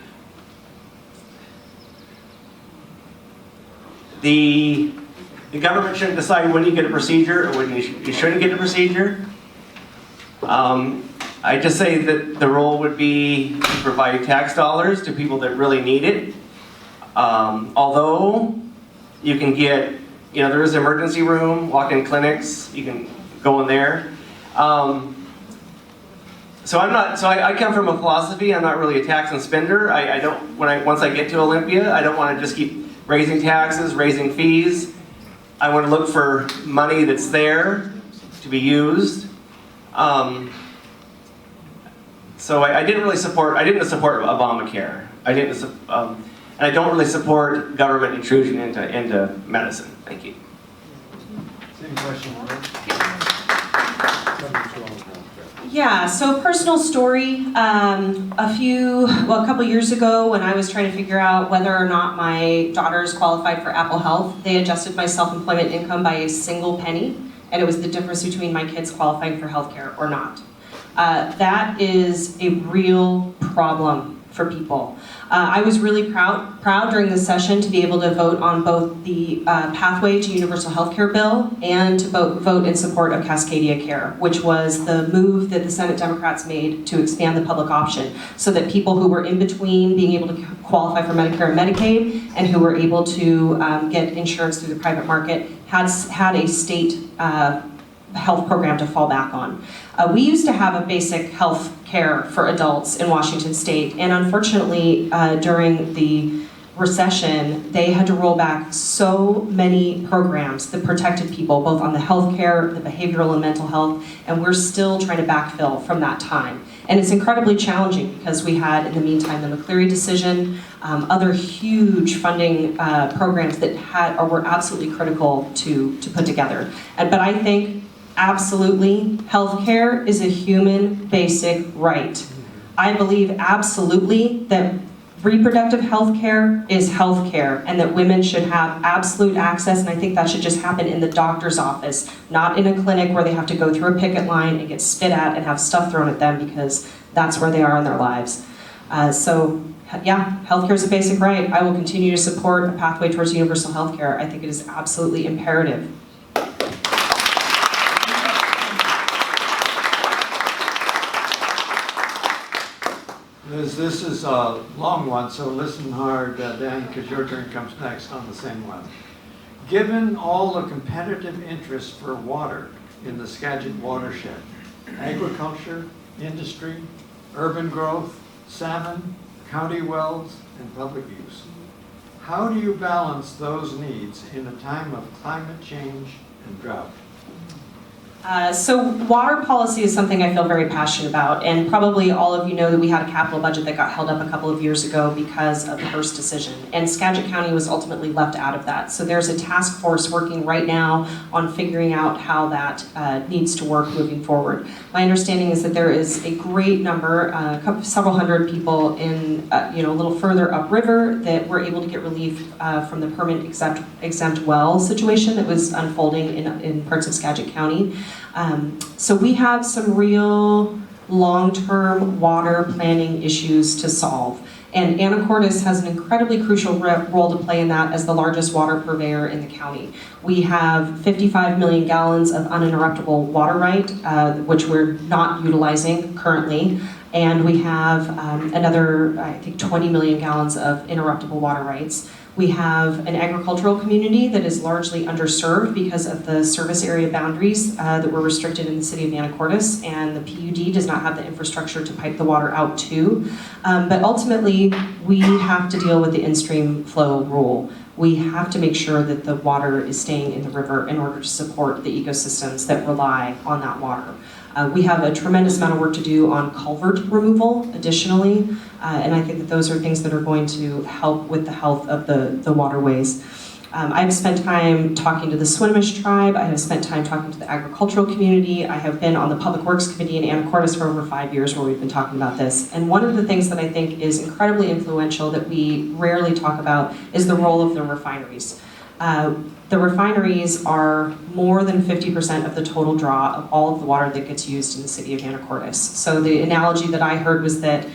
the government shouldn't decide when you get a procedure or when you shouldn't get a procedure. I just say that the role would be to provide tax dollars to people that really need it. Although you can get, there is an emergency room, walk-in clinics, you can go in there. So I come from a philosophy, I'm not really a tax and spender. Once I get to Olympia, I don't want to just keep raising taxes, raising fees. I want to look for money that's there to be used. So I didn't support Obamacare. And I don't really support government intrusion into medicine. Thank you. Same question. Yeah, so personal story. A couple years ago when I was trying to figure out whether or not my daughters qualified for Apple Health, they adjusted my self-employment income by a single penny, and it was the difference between my kids qualifying for healthcare or not. That is a real problem for people. I was really proud during this session to be able to vote on both the pathway to universal health care bill and to vote in support of Cascadia Care, which was the move that the Senate Democrats made to expand the public option so that people who were in between being able to qualify for Medicare and Medicaid and who were able to get insurance through the private market had a state health program to fall back on. We used to have a basic health care for adults in Washington State, and unfortunately, during the recession, they had to roll back so many programs that protected people, both on the health care, the behavioral and mental health, and we're still trying to backfill from that time. And it's incredibly challenging because we had, in the meantime, the McCleary decision, other huge funding programs that were absolutely critical to put together. But I think absolutely, healthcare is a human basic right. I believe absolutely that reproductive health care is health care and that women should have absolute access, and I think that should just happen in the doctor's office, not in a clinic where they have to go through a picket line and get spit at and have stuff thrown at them because that's where they are in their lives. So yeah, healthcare is a basic right. I will continue to support a pathway towards universal healthcare. I think it is absolutely imperative. Liz, this is a long one, so listen hard, Dan, because your turn comes next on the same one. Given all the competitive interest for water in the Skagit watershed, agriculture, industry, urban growth, salmon, county wells, and public use, how do you balance those needs in a time of climate change and drought? So water policy is something I feel very passionate about, and probably all of you know that we had a capital budget that got held up a couple of years ago because of the Hearst decision, and Skagit County was ultimately left out of that. So there's a task force working right now on figuring out how that needs to work moving forward. My understanding is that there is a great number, several hundred people in, a little further upriver that were able to get relief from the permanent exempt well situation that was unfolding in parts of Skagit County. So we have some real long-term water planning issues to solve. And Anacortes has an incredibly crucial role to play in that as the largest water purveyor in the county. We have 55 million gallons of uninterruptible water right, which we're not utilizing currently. And we have another, I think, 20 million gallons of interruptible water rights. We have an agricultural community that is largely underserved because of the service area boundaries that were restricted in the city of Anacortes, and the PUD does not have the infrastructure to pipe the water out to. But ultimately, we have to deal with the in-stream flow rule. We have to make sure that the water is staying in the river in order to support the ecosystems that rely on that water. We have a tremendous amount of work to do on culvert removal additionally, and I think that those are things that are going to help with the health of the waterways. I've spent time talking to the Swinomish tribe, I have spent time talking to the agricultural community, I have been on the Public Works Committee in Anacortes for over 5 years where we've been talking about this. And one of the things that I think is incredibly influential that we rarely talk about is the role of the refineries. The refineries are more than 50% of the total draw of all of the water that gets used in the city of Anacortes. So the analogy that I heard was that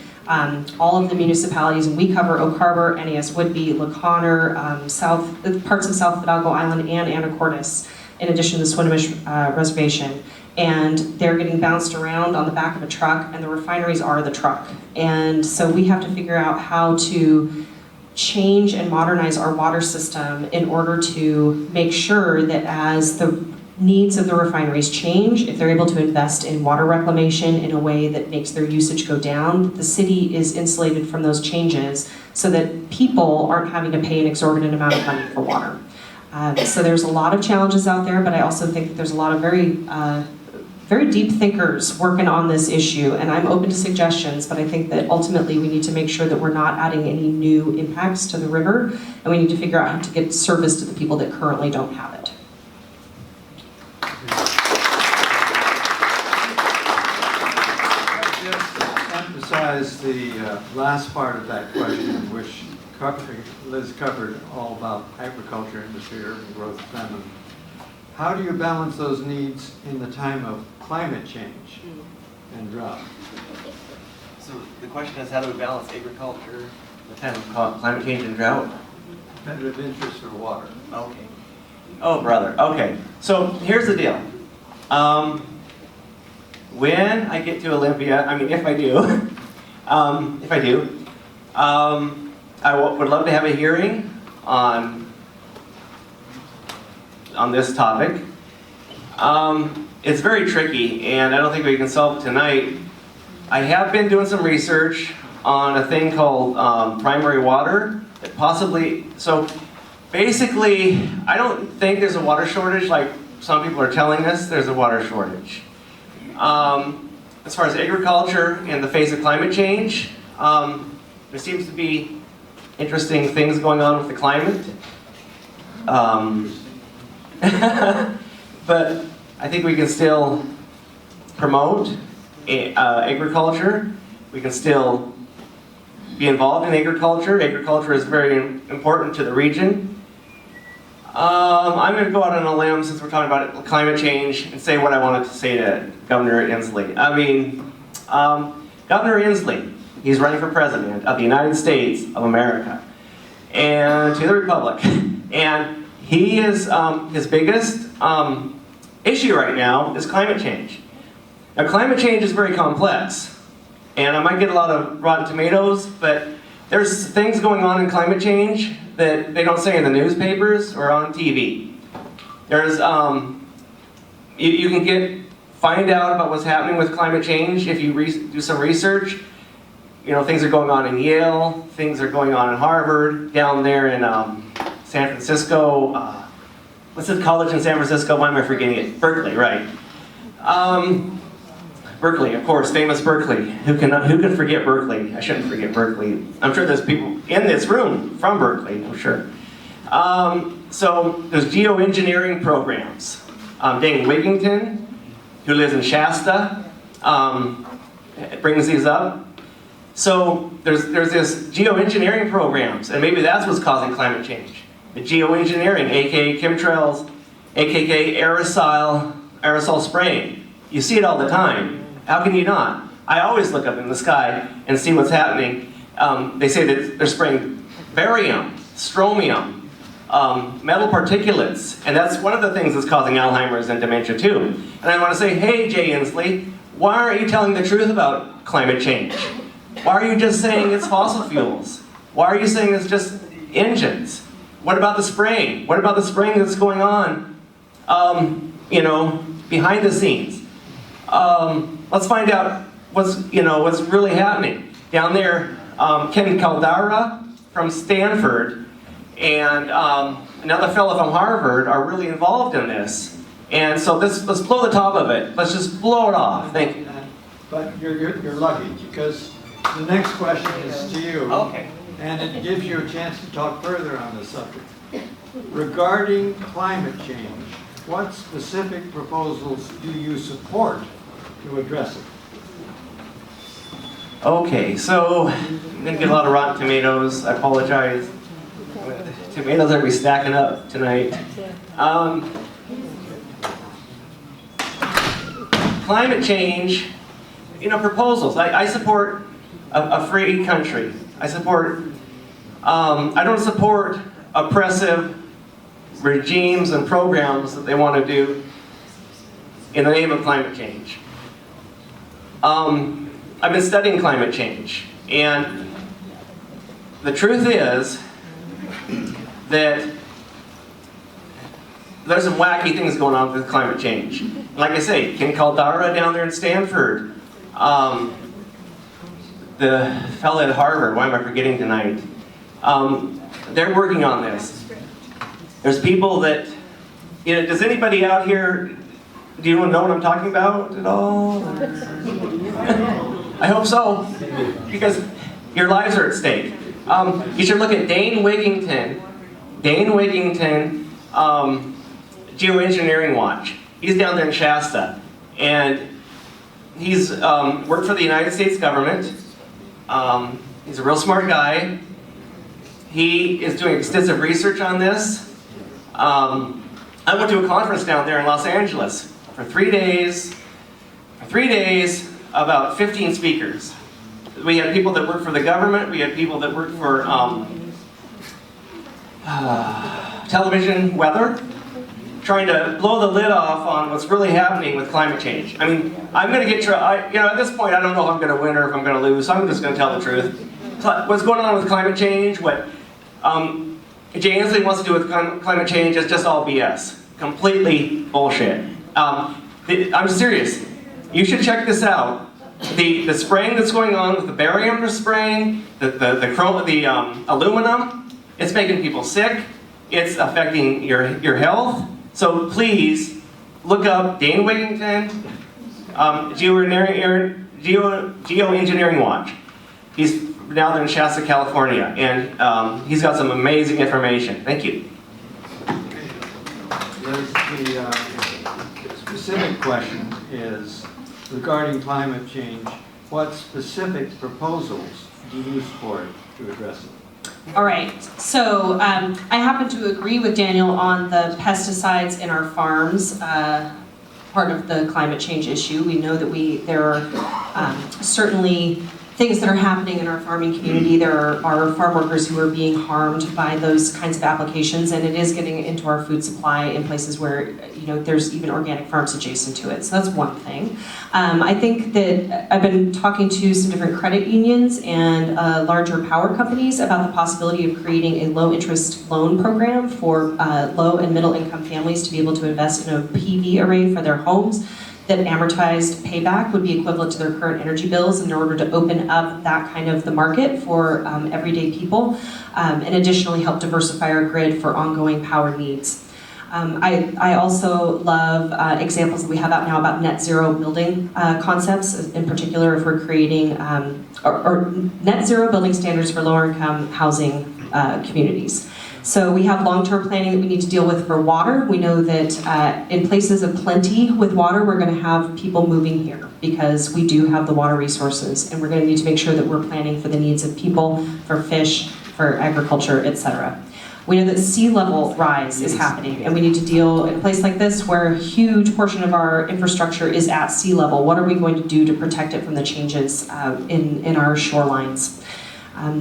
all of the municipalities, and we cover Oak Harbor, NAS Woodby, La Conner, parts of South Fidalgo Island and Anacortes, in addition to the Swinomish Reservation. And they're getting bounced around on the back of a truck, and the refineries are the truck. And so we have to figure out how to change and modernize our water system in order to make sure that as the needs of the refineries change, if they're able to invest in water reclamation in a way that makes their usage go down, the city is insulated from those changes so that people aren't having to pay an exorbitant amount of money for water. So there's a lot of challenges out there, but I also think that there's a lot of very deep thinkers working on this issue, and I'm open to suggestions, but I think that ultimately we need to make sure that we're not adding any new impacts to the river, and we need to figure out how to get service to the people that currently don't have it. Just emphasize the last part of that question, which Liz covered all about agriculture, industry, urban growth, famine. How do you balance those needs in the time of climate change and drought. So the question is, how do we balance agriculture, the kind of climate change and drought? Competitive interest for water. Okay. Oh, brother. Okay. So here's the deal. When I get to Olympia, I mean, if I do, would love to have a hearing on this topic. It's very tricky, and I don't think we can solve it tonight. I have been doing some research on a thing called primary water. That possibly, so basically, I don't think there's a water shortage like some people are telling us there's a water shortage. As far as agriculture in the face of climate change, there seems to be interesting things going on with the climate. But I think we can still promote agriculture. We can still be involved in agriculture. Agriculture is very important to the region. I'm going to go out on a limb since we're talking about climate change and say what I wanted to say to Governor Inslee. Governor Inslee, he's running for president of the United States of America and to the Republic. And he is, his biggest issue right now is climate change. Now, climate change is very complex. And I might get a lot of Rotten Tomatoes, but there's things going on in climate change that they don't say in the newspapers or on TV. There's, you can find out about what's happening with climate change if you do some research. You know, things are going on in Yale, things are going on in Harvard, down there in San Francisco. What's the college in San Francisco? Why am I forgetting it? Berkeley, right. Berkeley, of course, famous Berkeley. Who can forget Berkeley? I shouldn't forget Berkeley. I'm sure there's people in this room from Berkeley, I'm sure. So there's geoengineering programs. Dane Wigington, who lives in Shasta, brings these up. So there's this geoengineering programs, and maybe that's what's causing climate change. The geoengineering, aka chemtrails, aka aerosol spraying. You see it all the time. How can you not? I always look up in the sky and see what's happening. They say that they're spraying barium, strontium, metal particulates, and that's one of the things that's causing Alzheimer's and dementia too. And I want to say, hey, Jay Inslee, why aren't you telling the truth about climate change? Why are you just saying it's fossil fuels? Why are you saying it's just engines? What about the spraying? What about the spraying that's going on, you know, behind the scenes? Let's find out what's really happening. Down there, Ken Caldara from Stanford and another fellow from Harvard are really involved in this. And so let's blow the top of it. Let's just blow it off. Thank you. But you're lucky, because the next question is to you. Okay. And it gives you a chance to talk further on the subject. Regarding climate change, what specific proposals do you support to address it? Okay, so I'm going to get a lot of Rotten Tomatoes. I apologize. Tomatoes are going to be stacking up tonight. Climate change, proposals. I support a free country. I don't support oppressive regimes and programs that they want to do in the name of climate change. I've been studying climate change, and the truth is that there's some wacky things going on with climate change. Like I say, Ken Caldara down there in Stanford, the fellow at Harvard, why am I forgetting tonight? They're working on this. There's people that, does anybody out here, do you know what I'm talking about at all? I hope so, because your lives are at stake. You should look at Dane Wigington, Geoengineering Watch. He's down there in Shasta, and he's worked for the United States government. He's a real smart guy. He is doing extensive research on this. I went to a conference down there in Los Angeles for 3 days. about 15 speakers. We had people that worked for the government, we had people that worked for television, weather, trying to blow the lid off on what's really happening with climate change. I mean, I'm going to get, at this point, I don't know if I'm going to win or if I'm going to lose, so I'm just going to tell the truth. What's going on with climate change, what Jay Inslee wants to do with climate change is just all BS. Completely bullshit. I'm serious. You should check this out. The spraying that's going on with the barium spraying, the aluminum, it's making people sick. It's affecting your health. So please look up Dane Wigington, Geoengineering Watch. He's now there in Shasta, California, and he's got some amazing information. Thank you. The specific question is, regarding climate change, what specific proposals do you support to address it? All right, so I happen to agree with Daniel on the pesticides in our farms, part of the climate change issue. We know that there are certainly things that are happening in our farming community. There are farm workers who are being harmed by those kinds of applications, and it is getting into our food supply in places where there's even organic farms adjacent to it. So that's one thing. I think that I've been talking to some different credit unions and larger power companies about the possibility of creating a low-interest loan program for low and middle-income families to be able to invest in a PV array for their homes that amortized payback would be equivalent to their current energy bills in order to open up that kind of the market for everyday people, and additionally help diversify our grid for ongoing power needs. I also love examples that we have out now about net zero building concepts, in particular if we're creating or net zero building standards for lower income housing communities. So we have long-term planning that we need to deal with for water. We know that in places of plenty with water, we're going to have people moving here because we do have the water resources, and we're going to need to make sure that we're planning for the needs of people, for fish, for agriculture, etc. We know that sea level rise is happening, and we need to deal in a place like this where a huge portion of our infrastructure is at sea level. What are we going to do to protect it from the changes in our shorelines?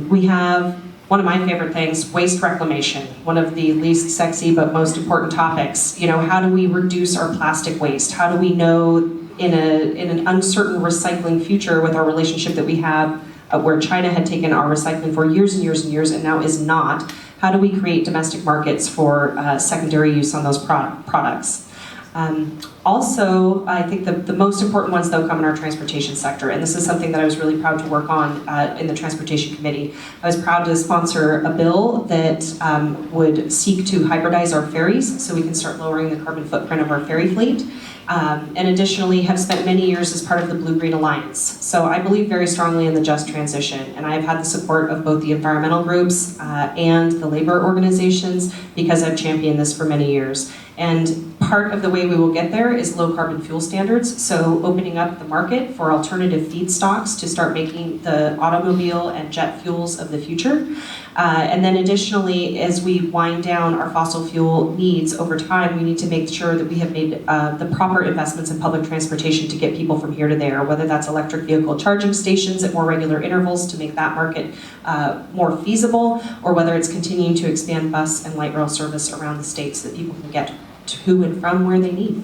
We have one of my favorite things, waste reclamation, one of the least sexy but most important topics. How do we reduce our plastic waste? How do we know in an uncertain recycling future with our relationship that we have where China had taken our recycling for years and years and years and now is not, how do we create domestic markets for secondary use on those products? Also, I think the most important ones, though, come in our transportation sector, and this is something that I was really proud to work on in the Transportation Committee. I was proud to sponsor a bill that would seek to hybridize our ferries so we can start lowering the carbon footprint of our ferry fleet, and additionally have spent many years as part of the Blue-Green Alliance. So I believe very strongly in the just transition, and I've had the support of both the environmental groups and the labor organizations because I've championed this for many years. And part of the way we will get there is low carbon fuel standards, so opening up the market for alternative feedstocks to start making the automobile and jet fuels of the future. And then additionally, as we wind down our fossil fuel needs over time, we need to make sure that we have made the proper investments in public transportation to get people from here to there, whether that's electric vehicle charging stations at more regular intervals to make that market more feasible, or whether it's continuing to expand bus and light rail service around the state so that people can get to and from where they need.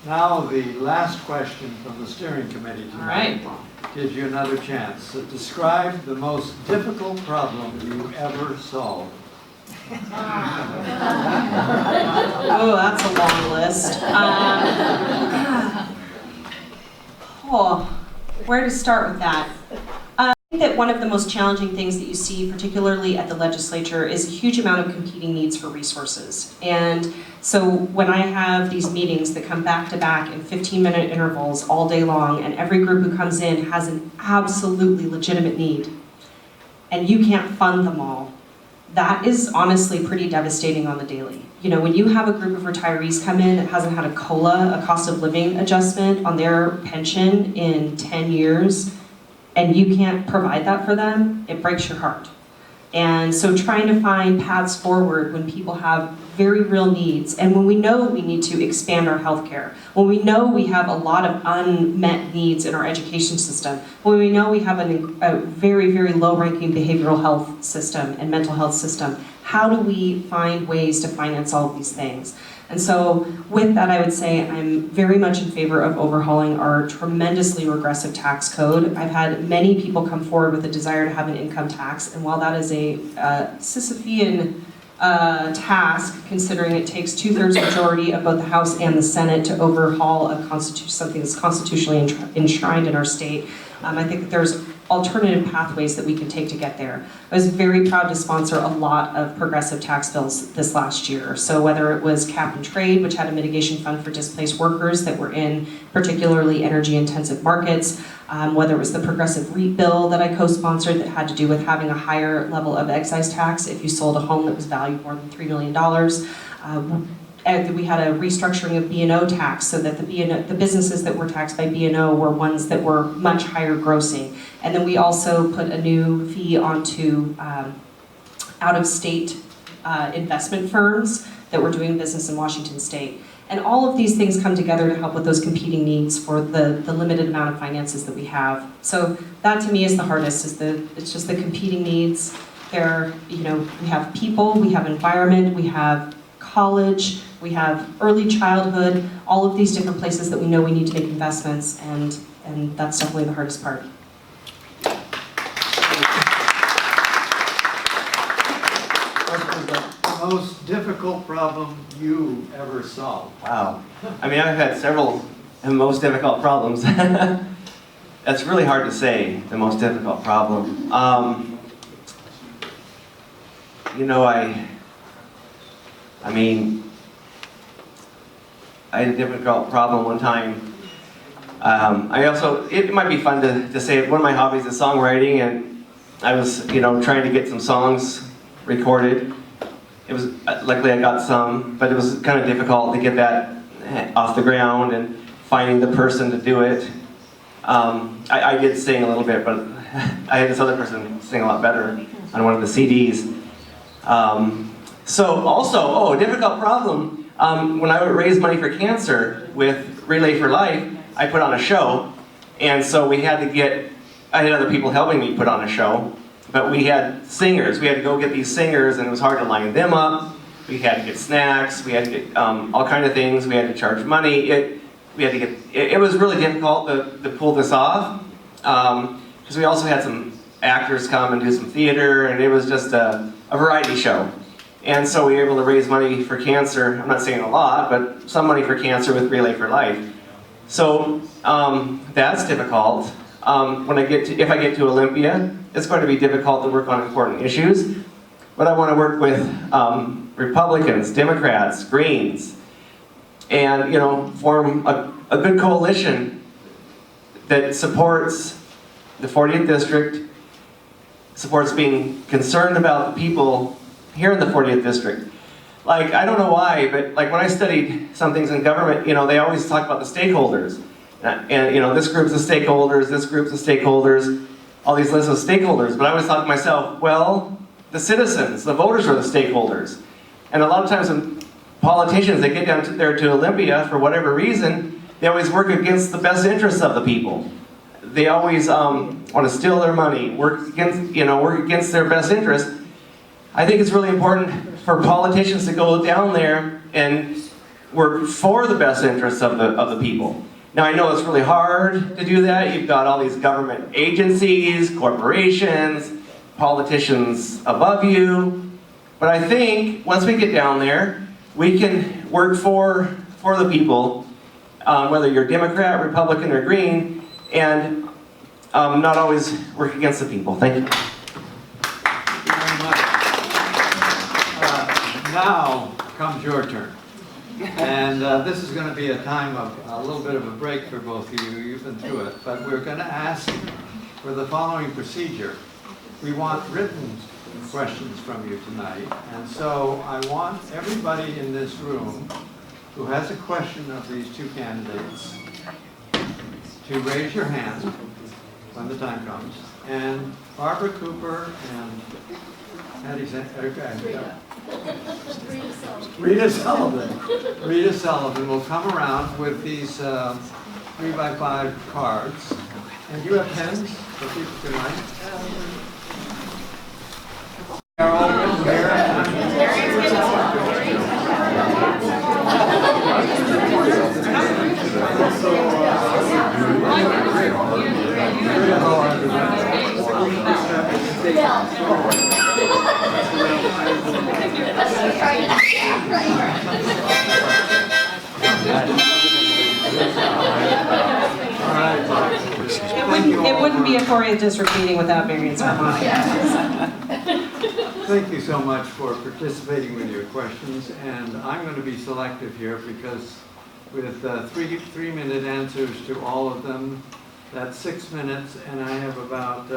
Now the last question from the steering committee tonight. All right. Gives you another chance. So describe the most difficult problem you ever solved. Oh, that's a long list. Where to start with that? I think that one of the most challenging things that you see, particularly at the legislature, is a huge amount of competing needs for resources. And so when I have these meetings that come back to back in 15-minute intervals all day long, and every group who comes in has an absolutely legitimate need, and you can't fund them all, that is honestly pretty devastating on the daily. When you have a group of retirees come in that hasn't had a COLA, a cost of living adjustment on their pension in 10 years, and you can't provide that for them, it breaks your heart. And so trying to find paths forward when people have very real needs, and when we know we need to expand our healthcare, when we know we have a lot of unmet needs in our education system, when we know we have a very, very low-ranking behavioral health system and mental health system, how do we find ways to finance all of these things? And so with that, I would say I'm very much in favor of overhauling our tremendously regressive tax code. I've had many people come forward with a desire to have an income tax, and while that is a Sisyphean task, considering it takes 2/3 majority of both the House and the Senate to overhaul something that's constitutionally enshrined in our state, I think that there's alternative pathways that we can take to get there. I was very proud to sponsor a lot of progressive tax bills this last year. So whether it was cap and trade, which had a mitigation fund for displaced workers that were in particularly energy intensive markets, whether it was the progressive REIT bill that I co-sponsored that had to do with having a higher level of excise tax if you sold a home that was valued more than $3 million. And we had a restructuring of B&O tax so that the businesses that were taxed by B&O were ones that were much higher grossing. And then we also put a new fee onto out-of-state investment firms that were doing business in Washington State. And all of these things come together to help with those competing needs for the limited amount of finances that we have. So that to me is the hardest, it's just the competing needs. We have people, we have environment, we have college, we have early childhood, all of these different places that we know we need to make investments, and that's definitely the hardest part. What was the most difficult problem you ever solved? Wow. I mean, I've had several most difficult problems. That's really hard to say, the most difficult problem. I had a difficult problem one time. It might be fun to say, one of my hobbies is songwriting, and I was, trying to get some songs recorded. It was, luckily I got some, but it was kind of difficult to get that off the ground and finding the person to do it. I did sing a little bit, but I had this other person sing a lot better on one of the CDs. A difficult problem. When I would raise money for cancer with Relay for Life, I put on a show, and so I had other people helping me put on a show, but we had singers. We had to go get these singers, and it was hard to line them up. We had to get snacks, we had to get all kind of things, we had to charge money. It was really difficult to pull this off, because we also had some actors come and do some theater, and it was just a variety show. And so we were able to raise money for cancer. I'm not saying a lot, but some money for cancer with Relay for Life. So that's difficult. If I get to Olympia, it's going to be difficult to work on important issues. But I want to work with Republicans, Democrats, Greens, and form a good coalition that supports the 40th district, supports being concerned about the people here in the 40th district. Like, I don't know why, but like when I studied some things in government, they always talk about the stakeholders. And this group's the stakeholders, this group's the stakeholders, all these lists of stakeholders. But I always thought to myself, well, the citizens, the voters are the stakeholders. And a lot of times when politicians, they get down there to Olympia for whatever reason, they always work against the best interests of the people. They always want to steal their money, work against their best interests. I think it's really important for politicians to go down there and work for the best interests of the people. Now I know it's really hard to do that. You've got all these government agencies, corporations, politicians above you. But I think once we get down there, we can work for the people, whether you're Democrat, Republican, or Green, and not always work against the people. Thank you. Thank you very much. Now comes your turn. And this is going to be a time of a little bit of a break for both of you. You've been through it. But we're going to ask for the following procedure. We want written questions from you tonight. And so I want everybody in this room who has a question of these two candidates to raise your hand. when the time comes. And Barbara Cooper and Rita Sullivan will come around with these 3x5 cards. And you have pens for people tonight? They're all written It wouldn't be a 40th district meeting without Marion's harmonic. Thank you so much for participating with your questions, and I'm going to be selective here because with 3-minute answers to all of them, that's 6 minutes, and I have about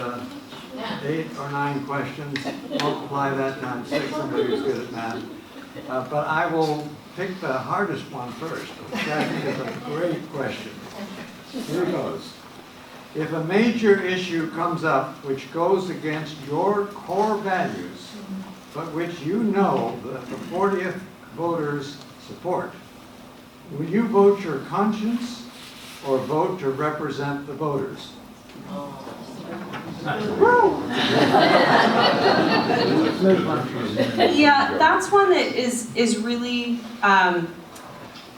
8 or 9 questions. Multiply that times 6, somebody who's good at math. But I will pick the hardest one first. That is a great question. Here goes. If a major issue comes up which goes against your core values, but which you know that the 40th voters support, will you vote your conscience or vote to represent the voters? Yeah, that's one that is really,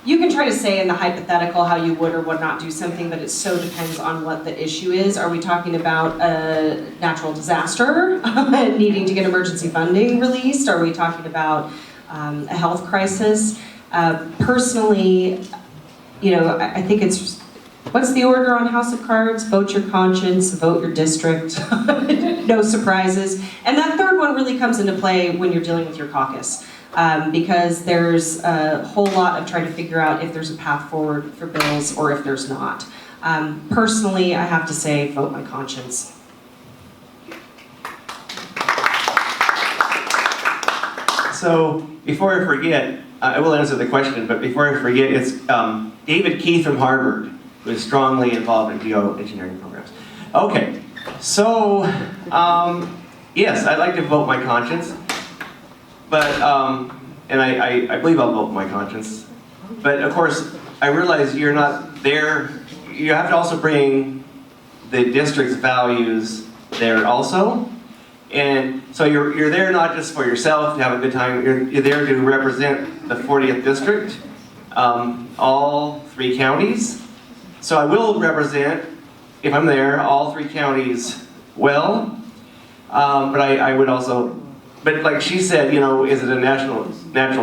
you can try to say in the hypothetical how you would or would not do something, but it so depends on what the issue is. Are we talking about a natural disaster needing to get emergency funding released? Are we talking about a health crisis? Personally, you know, I think it's, what's the order on House of Cards? Vote your conscience, vote your district, no surprises. And that third one really comes into play when you're dealing with your caucus. Because there's a whole lot of trying to figure out if there's a path forward for bills or if there's not. Personally, I have to say, vote my conscience. So before I forget, I will answer the question, but before I forget, it's David Keith from Harvard, who is strongly involved in geoengineering programs. Okay, so yes, I'd like to vote my conscience. But, and I believe I'll vote my conscience. But of course, I realize you're not there. You have to also bring the district's values there also. And so you're there not just for yourself to have a good time, you're there to represent the 40th district, all 3 counties. So I will represent, if I'm there, all 3 counties well. But I would also, but like she said, you know, is it a natural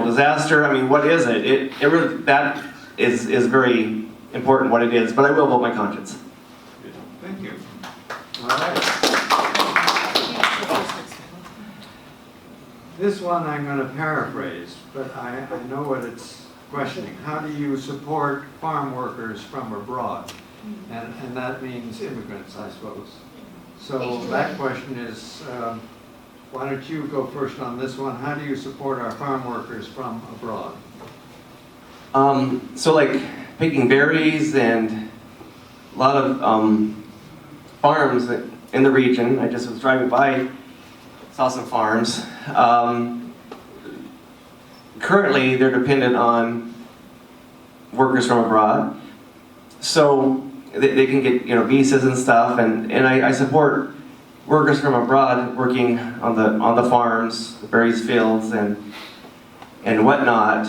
disaster? I mean, what is it? It really, that is very important what it is, but I will vote my conscience. Thank you. All right. This one I'm going to paraphrase, but I know what it's questioning. How do you support farm workers from abroad? And that means immigrants, I suppose. So that question is, why don't you go first on this one? How do you support our farm workers from abroad? So like picking berries and a lot of farms in the region. I just was driving by, saw some farms. Currently, they're dependent on workers from abroad. So they can get, you know, visas and stuff, and I support workers from abroad working on the farms, the berries fields, and whatnot.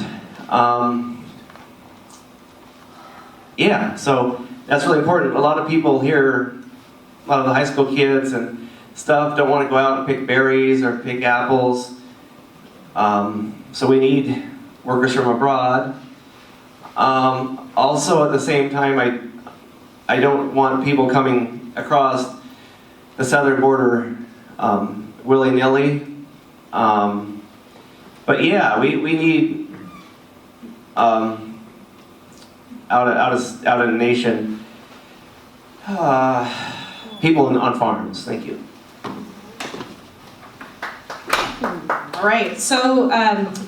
Yeah, so that's really important. A lot of people here, a lot of the high school kids and stuff don't want to go out and pick berries or pick apples. So we need workers from abroad. Also, at the same time, I don't want people coming across the southern border willy-nilly. But yeah, we need out of the nation people on farms. Thank you. All right, so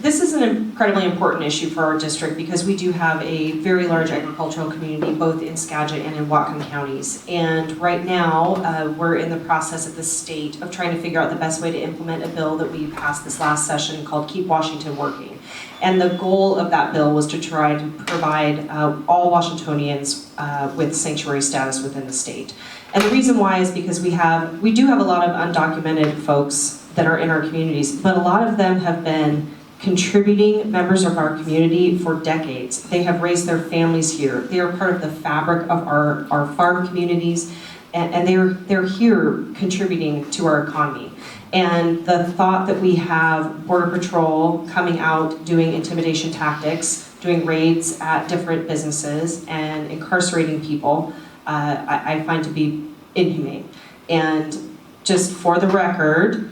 this is an incredibly important issue for our district because we do have a very large agricultural community both in Skagit and in Whatcom counties. And right now, we're in the process at the state of trying to figure out the best way to implement a bill that we passed this last session called Keep Washington Working. And the goal of that bill was to try to provide all Washingtonians with sanctuary status within the state. And the reason why is because we do have a lot of undocumented folks that are in our communities, but a lot of them have been contributing members of our community for decades. They have raised their families here. They are part of the fabric of our farm communities, and they're here contributing to our economy. And the thought that we have Border Patrol coming out doing intimidation tactics, doing raids at different businesses and incarcerating people, I find to be inhumane. And just for the record,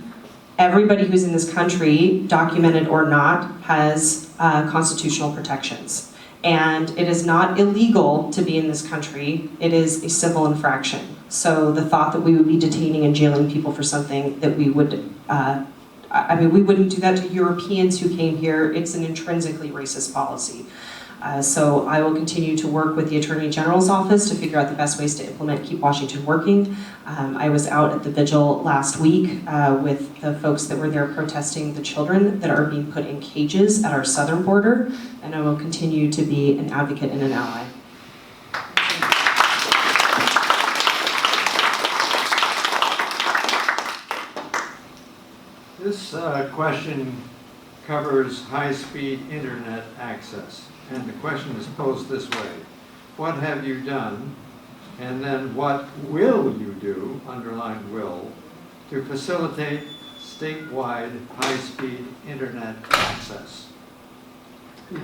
everybody who's in this country, documented or not, has constitutional protections. And it is not illegal to be in this country. It is a civil infraction. So the thought that we would be detaining and jailing people for something that we would, we wouldn't do that to Europeans who came here. It's an intrinsically racist policy. So I will continue to work with the Attorney General's office to figure out the best ways to implement Keep Washington Working. I was out at the vigil last week with the folks that were there protesting the children that are being put in cages at our southern border, and I will continue to be an advocate and an ally. This question covers high-speed internet access. And the question is posed this way: what have you done, and then what will you do, underlined will, to facilitate statewide high-speed internet access?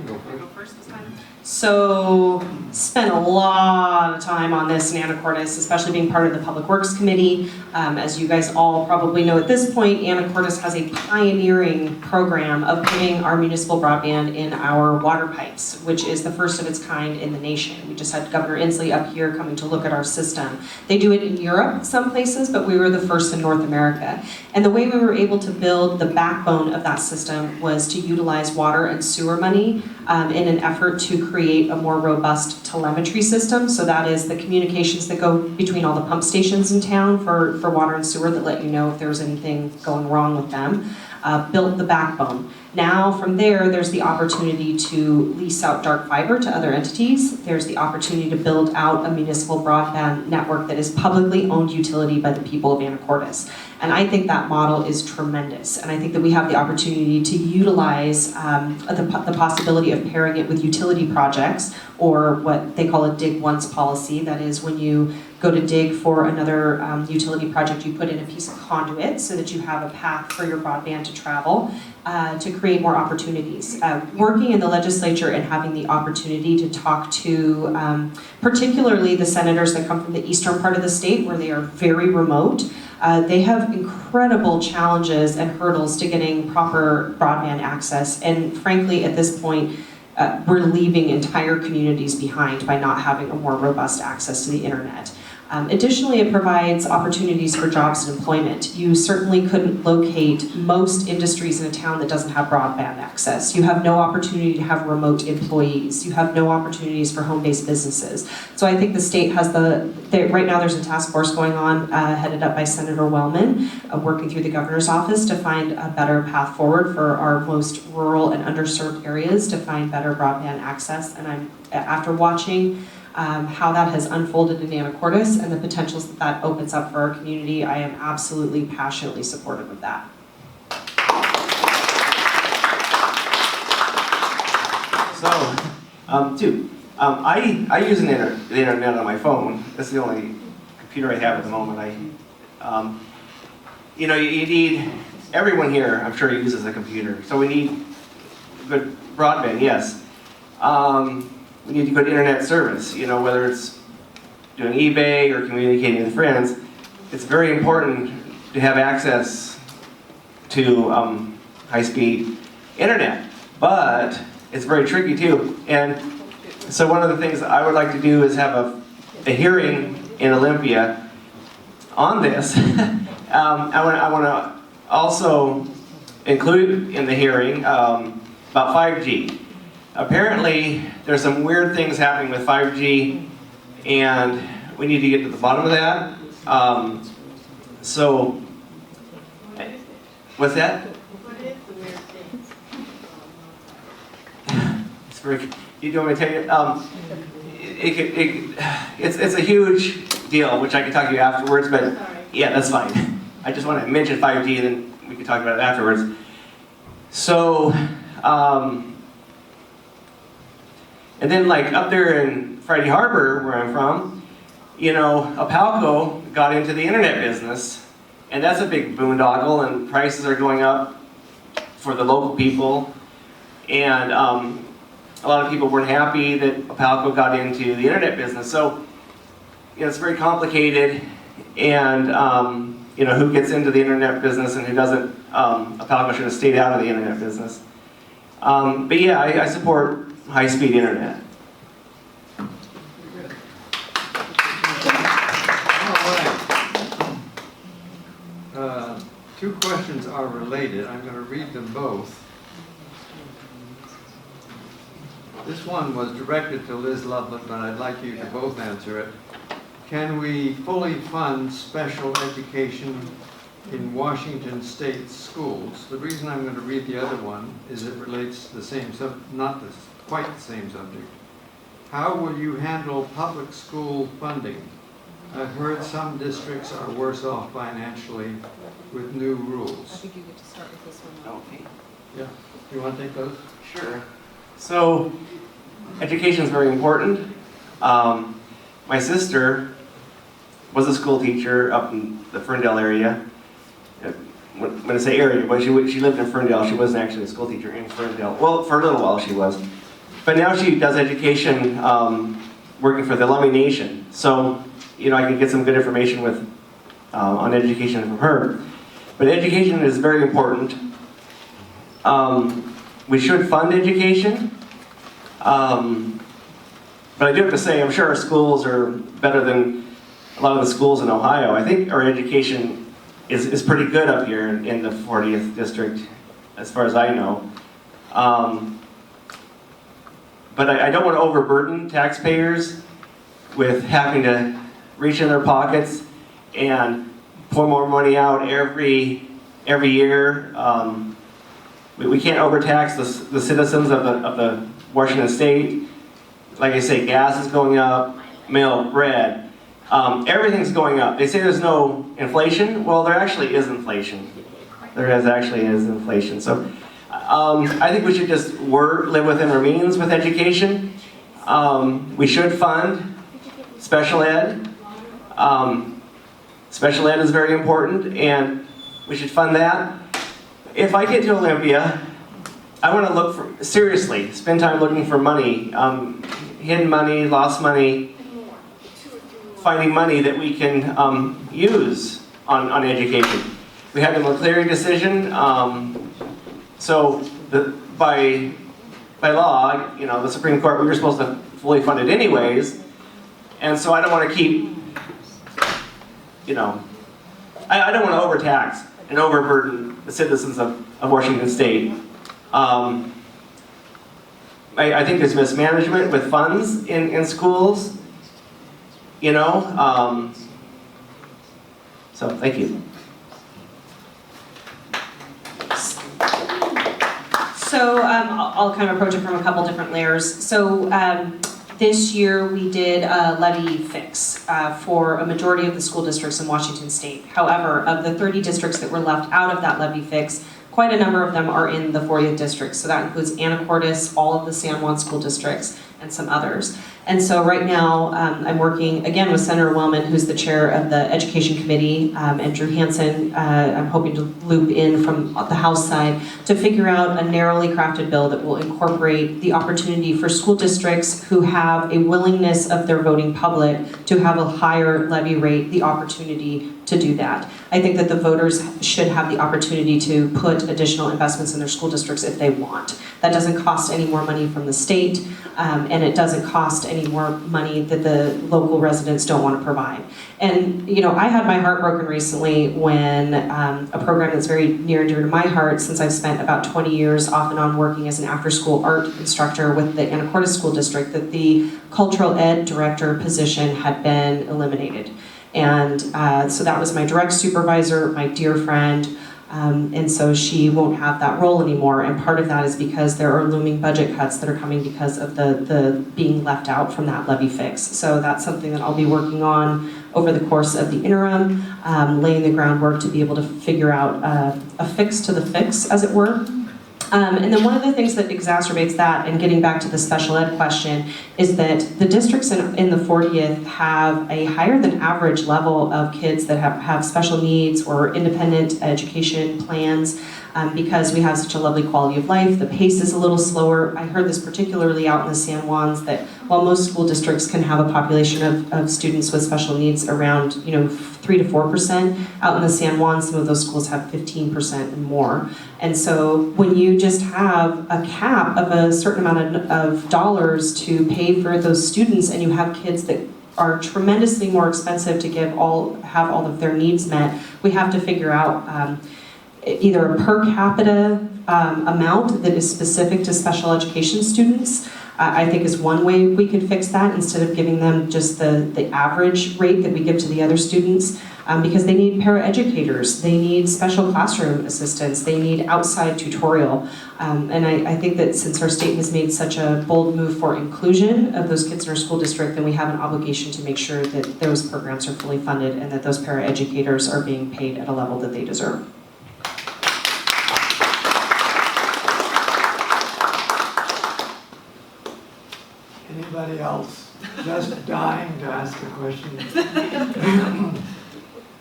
Go first this time. So, spent a lot of time on this in Anacortes, especially being part of the Public Works Committee. As you guys all probably know at this point, Anacortes has a pioneering program of putting our municipal broadband in our water pipes, which is the first of its kind in the nation. We just had Governor Inslee up here coming to look at our system. They do it in Europe, some places, but we were the first in North America. And the way we were able to build the backbone of that system was to utilize water and sewer money in an effort to create a more robust telemetry system. So that is the communications that go between all the pump stations in town for water and sewer that let you know if there's anything going wrong with them. Built the backbone. Now from there's the opportunity to lease out dark fiber to other entities. There's the opportunity to build out a municipal broadband network that is publicly owned utility by the people of Anacortes. And I think that model is tremendous. And I think that we have the opportunity to utilize the possibility of pairing it with utility projects, or what they call a dig once policy. That is, when you go to dig for another utility project, you put in a piece of conduit so that you have a path for your broadband to travel to create more opportunities. Working in the legislature and having the opportunity to talk to particularly the senators that come from the eastern part of the state, where they are very remote. They have incredible challenges and hurdles to getting proper broadband access, and frankly at this point we're leaving entire communities behind by not having a more robust access to the internet. Additionally, it provides opportunities for jobs and employment. You certainly couldn't locate most industries in a town that doesn't have broadband access. You have no opportunity to have remote employees. You have no opportunities for home-based businesses. So I think the state has right now there's a task force going on headed up by Senator Wellman, working through the governor's office to find a better path forward for our most rural and underserved areas to find better broadband access. And after watching how that has unfolded in Anacortes and the potentials that opens up for our community, I am absolutely passionately supportive of that. So, I use the internet on my phone. That's the only computer I have at the moment. You need, everyone here, I'm sure, uses a computer. So we need good broadband, yes. We need good internet service, whether it's doing eBay or communicating with friends. It's very important to have access to high-speed internet, but it's very tricky too. And so one of the things I would like to do is have a hearing in Olympia on this. I want to also included in the hearing about 5G. Apparently, there's some weird things happening with 5G, and we need to get to the bottom of that. So, what's that? It's very, you don't want me to tell you? It's a huge deal, which I can talk to you afterwards, but yeah, that's fine. I just want to mention 5G, and then we can talk about it afterwards. So, and then like up there in Friday Harbor, where I'm from, you know, Apalco got into the internet business, and that's a big boondoggle, and prices are going up for the local people, and a lot of people weren't happy that Apalco got into the internet business. So, you know, it's very complicated, and you know, who gets into the internet business and who doesn't. Apalco should have stayed out of the internet business. But yeah, I support high-speed internet. Two questions are related. I'm going to read them both. This one was directed to Liz Loveland, but I'd like you to both answer it. Can we fully fund special education in Washington State schools? The reason I'm going to read the other one is it relates to the same quite the same subject. How will you handle public school funding? I've heard some districts are worse off financially with new rules. I think you get to start with this one. Okay. Yeah, you want to take those? Sure. So, education is very important. My sister was a school teacher up in the Ferndale area. When I say area, but she lived in Ferndale. She wasn't actually a school teacher in Ferndale. Well, for a little while she was. But now she does education working for the Lummi Nation. So, you know, I can get some good information with on education from her. But education is very important. We should fund education. But I do have to say, I'm sure our schools are better than a lot of the schools in Ohio. I think our education is pretty good up here in the 40th district, as far as I know. But I don't want to overburden taxpayers with having to reach in their pockets and pour more money out every year. We can't overtax the citizens of the Washington State. Like I say, gas is going up, milk, bread, everything's going up. They say there's no inflation. Well, there actually is inflation. Actually is inflation. So I think we should just live within our means with education. We should fund special ed. Special ed is very important, and we should fund that. If I get to Olympia, I want to look for, seriously, spend time looking for money, hidden money, lost money, finding money that we can use on education. We had the McCleary decision, so by law, you know, the Supreme Court, we were supposed to fully fund it anyways, and so I don't want to keep, you know, I don't want to overtax and overburden the citizens of Washington State. I think there's mismanagement with funds in schools, you know, so thank you. So I'll kind of approach it from a couple different layers. So this year we did a levy fix for a majority of the school districts in Washington State. However, of the 30 districts that were left out of that levy fix, quite a number of them are in the 40th district. So that includes Anacortes, all of the San Juan school districts, and some others. And so right now, I'm working again with Senator Wellman, who's the chair of the Education Committee, and Drew Hansen, I'm hoping to loop in from the House side to figure out a narrowly crafted bill that will incorporate the opportunity for school districts who have a willingness of their voting public to have a higher levy rate, the opportunity to do that. I think that the voters should have the opportunity to put additional investments in their school districts if they want. That doesn't cost any more money from the state, and it doesn't cost any more money that the local residents don't want to provide. And, you know, I had my heart broken recently when a program that's very near and dear to my heart, since I've spent about 20 years off and on working as an after-school art instructor with the Anacortes School District, that the cultural ed director position had been eliminated. And so that was my direct supervisor, my dear friend, and so she won't have that role anymore. And part of that is because there are looming budget cuts that are coming because of the being left out from that levy fix. So that's something that I'll be working on over the course of the interim, laying the groundwork to be able to figure out a fix to the fix, as it were. And then one of the things that exacerbates that, and getting back to the special ed question, is that the districts in the 40th have a higher than average level of kids that have special needs or independent education plans because we have such a lovely quality of life. The pace is a little slower. I heard this particularly out in the San Juans, that while most school districts can have a population of students with special needs around 3 to 4%, out in the San Juans, some of those schools have 15% and more. And so when you just have a cap of a certain amount of dollars to pay for those students, and you have kids that are tremendously more expensive to have all of their needs met, we have to figure out either a per capita amount that is specific to special education students. I think is one way we could fix that, instead of giving them just the average rate that we give to the other students, because they need paraeducators, they need special classroom assistants, they need outside tutorial. And I think that since our state has made such a bold move for inclusion of those kids in our school district, then we have an obligation to make sure that those programs are fully funded and that those paraeducators are being paid at a level that they deserve. Anybody else just dying to ask a question?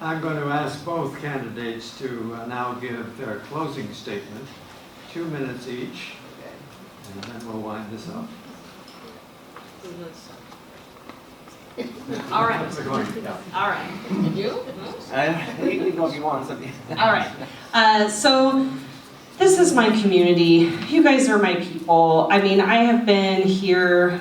I'm going to ask both candidates to now give their closing statement, 2 minutes each, and then we'll wind this up. All right. We're going, yeah. All right. And you? You can go if you want something. All right. So this is my community. You guys are my people. I mean, I have been here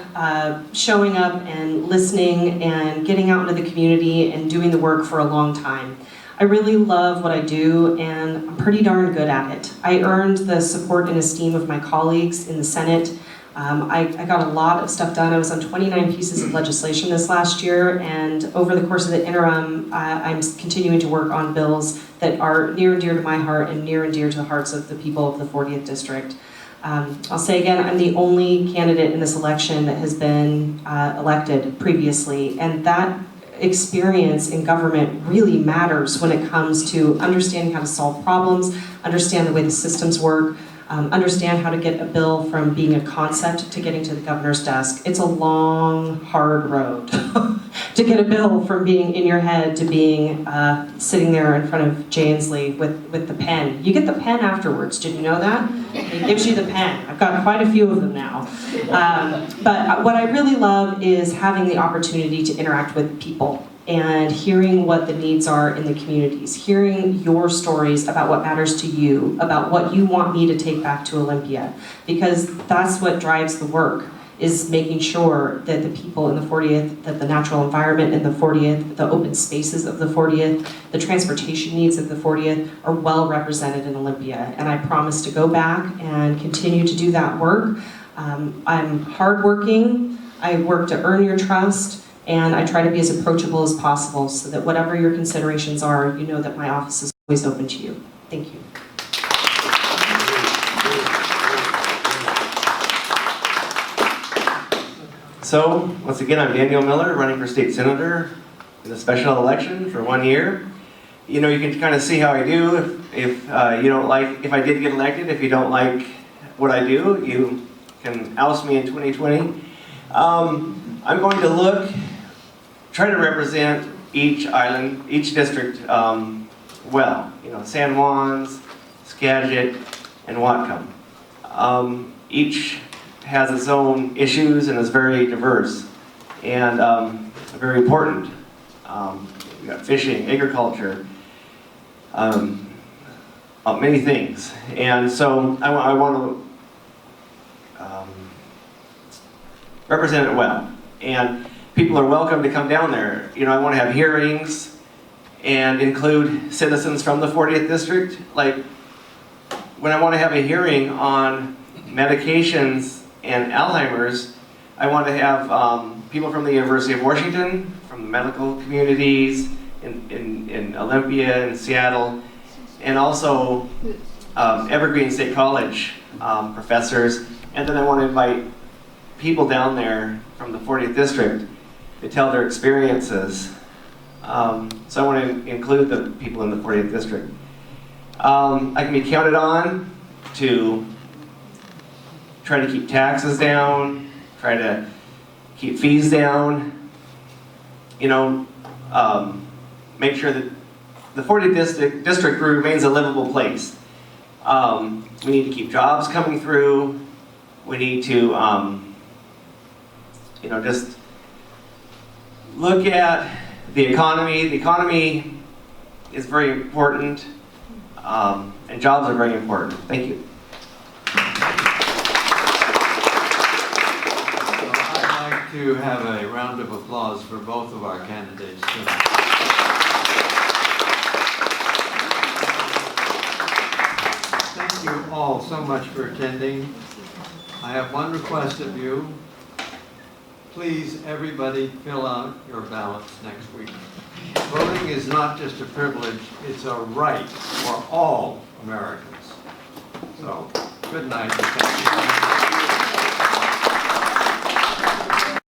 showing up and listening and getting out into the community and doing the work for a long time. I really love what I do, and I'm pretty darn good at it. I earned the support and esteem of my colleagues in the Senate. I got a lot of stuff done. I was on 29 pieces of legislation this last year, and over the course of the interim, I'm continuing to work on bills that are near and dear to my heart and near and dear to the hearts of the people of the 40th District. I'll say again, I'm the only candidate in this election that has been elected previously, and that experience in government really matters when it comes to understanding how to solve problems, understand the way the systems work, understand how to get a bill from being a concept to getting to the governor's desk. It's a long, hard road to get a bill from being in your head to being sitting there in front of Jay Inslee with the pen. You get the pen afterwards, did you know that? It gives you the pen. I've got quite a few of them now. But what I really love is having the opportunity to interact with people and hearing what the needs are in the communities, hearing your stories about what matters to you, about what you want me to take back to Olympia, because that's what drives the work, is making sure that the people in the 40th, that the natural environment in the 40th, the open spaces of the 40th, the transportation needs of the 40th are well represented in Olympia. And I promise to go back and continue to do that work. I'm hardworking, I work to earn your trust, and I try to be as approachable as possible so that whatever your considerations are, you know that my office is always open to you. Thank you. So, once again, I'm Daniel Miller, running for state senator in a special election for 1 year. You know, you can kind of see how I do. If you don't like, if I did get elected, if you don't like what I do, you can oust me in 2020. I'm going to try to represent each island, each district well. You know, San Juan's, Skagit, and Whatcom. Each has its own issues and is very diverse and very important. We've got fishing, agriculture, many things. And so I want to represent it well. And people are welcome to come down there. You know, I want to have hearings and include citizens from the 40th district. Like, when I want to have a hearing on medications and Alzheimer's, I want to have people from the University of Washington, from the medical communities in Olympia and Seattle, and also Evergreen State College professors. And then I want to invite people down there from the 40th district to tell their experiences. So I want to include the people in the 40th district. I can be counted on to try to keep taxes down, try to keep fees down, you know, make sure that the 40th district remains a livable place. We need to keep jobs coming through. We need to, you know, just look at the economy. The economy is very important, and jobs are very important. Thank you. I'd like to have a round of applause for both of our candidates tonight. Thank you all so much for attending. I have one request of you. Please, everybody, fill out your ballots next week. Voting is not just a privilege, it's a right for all Americans. So, good night and thank you.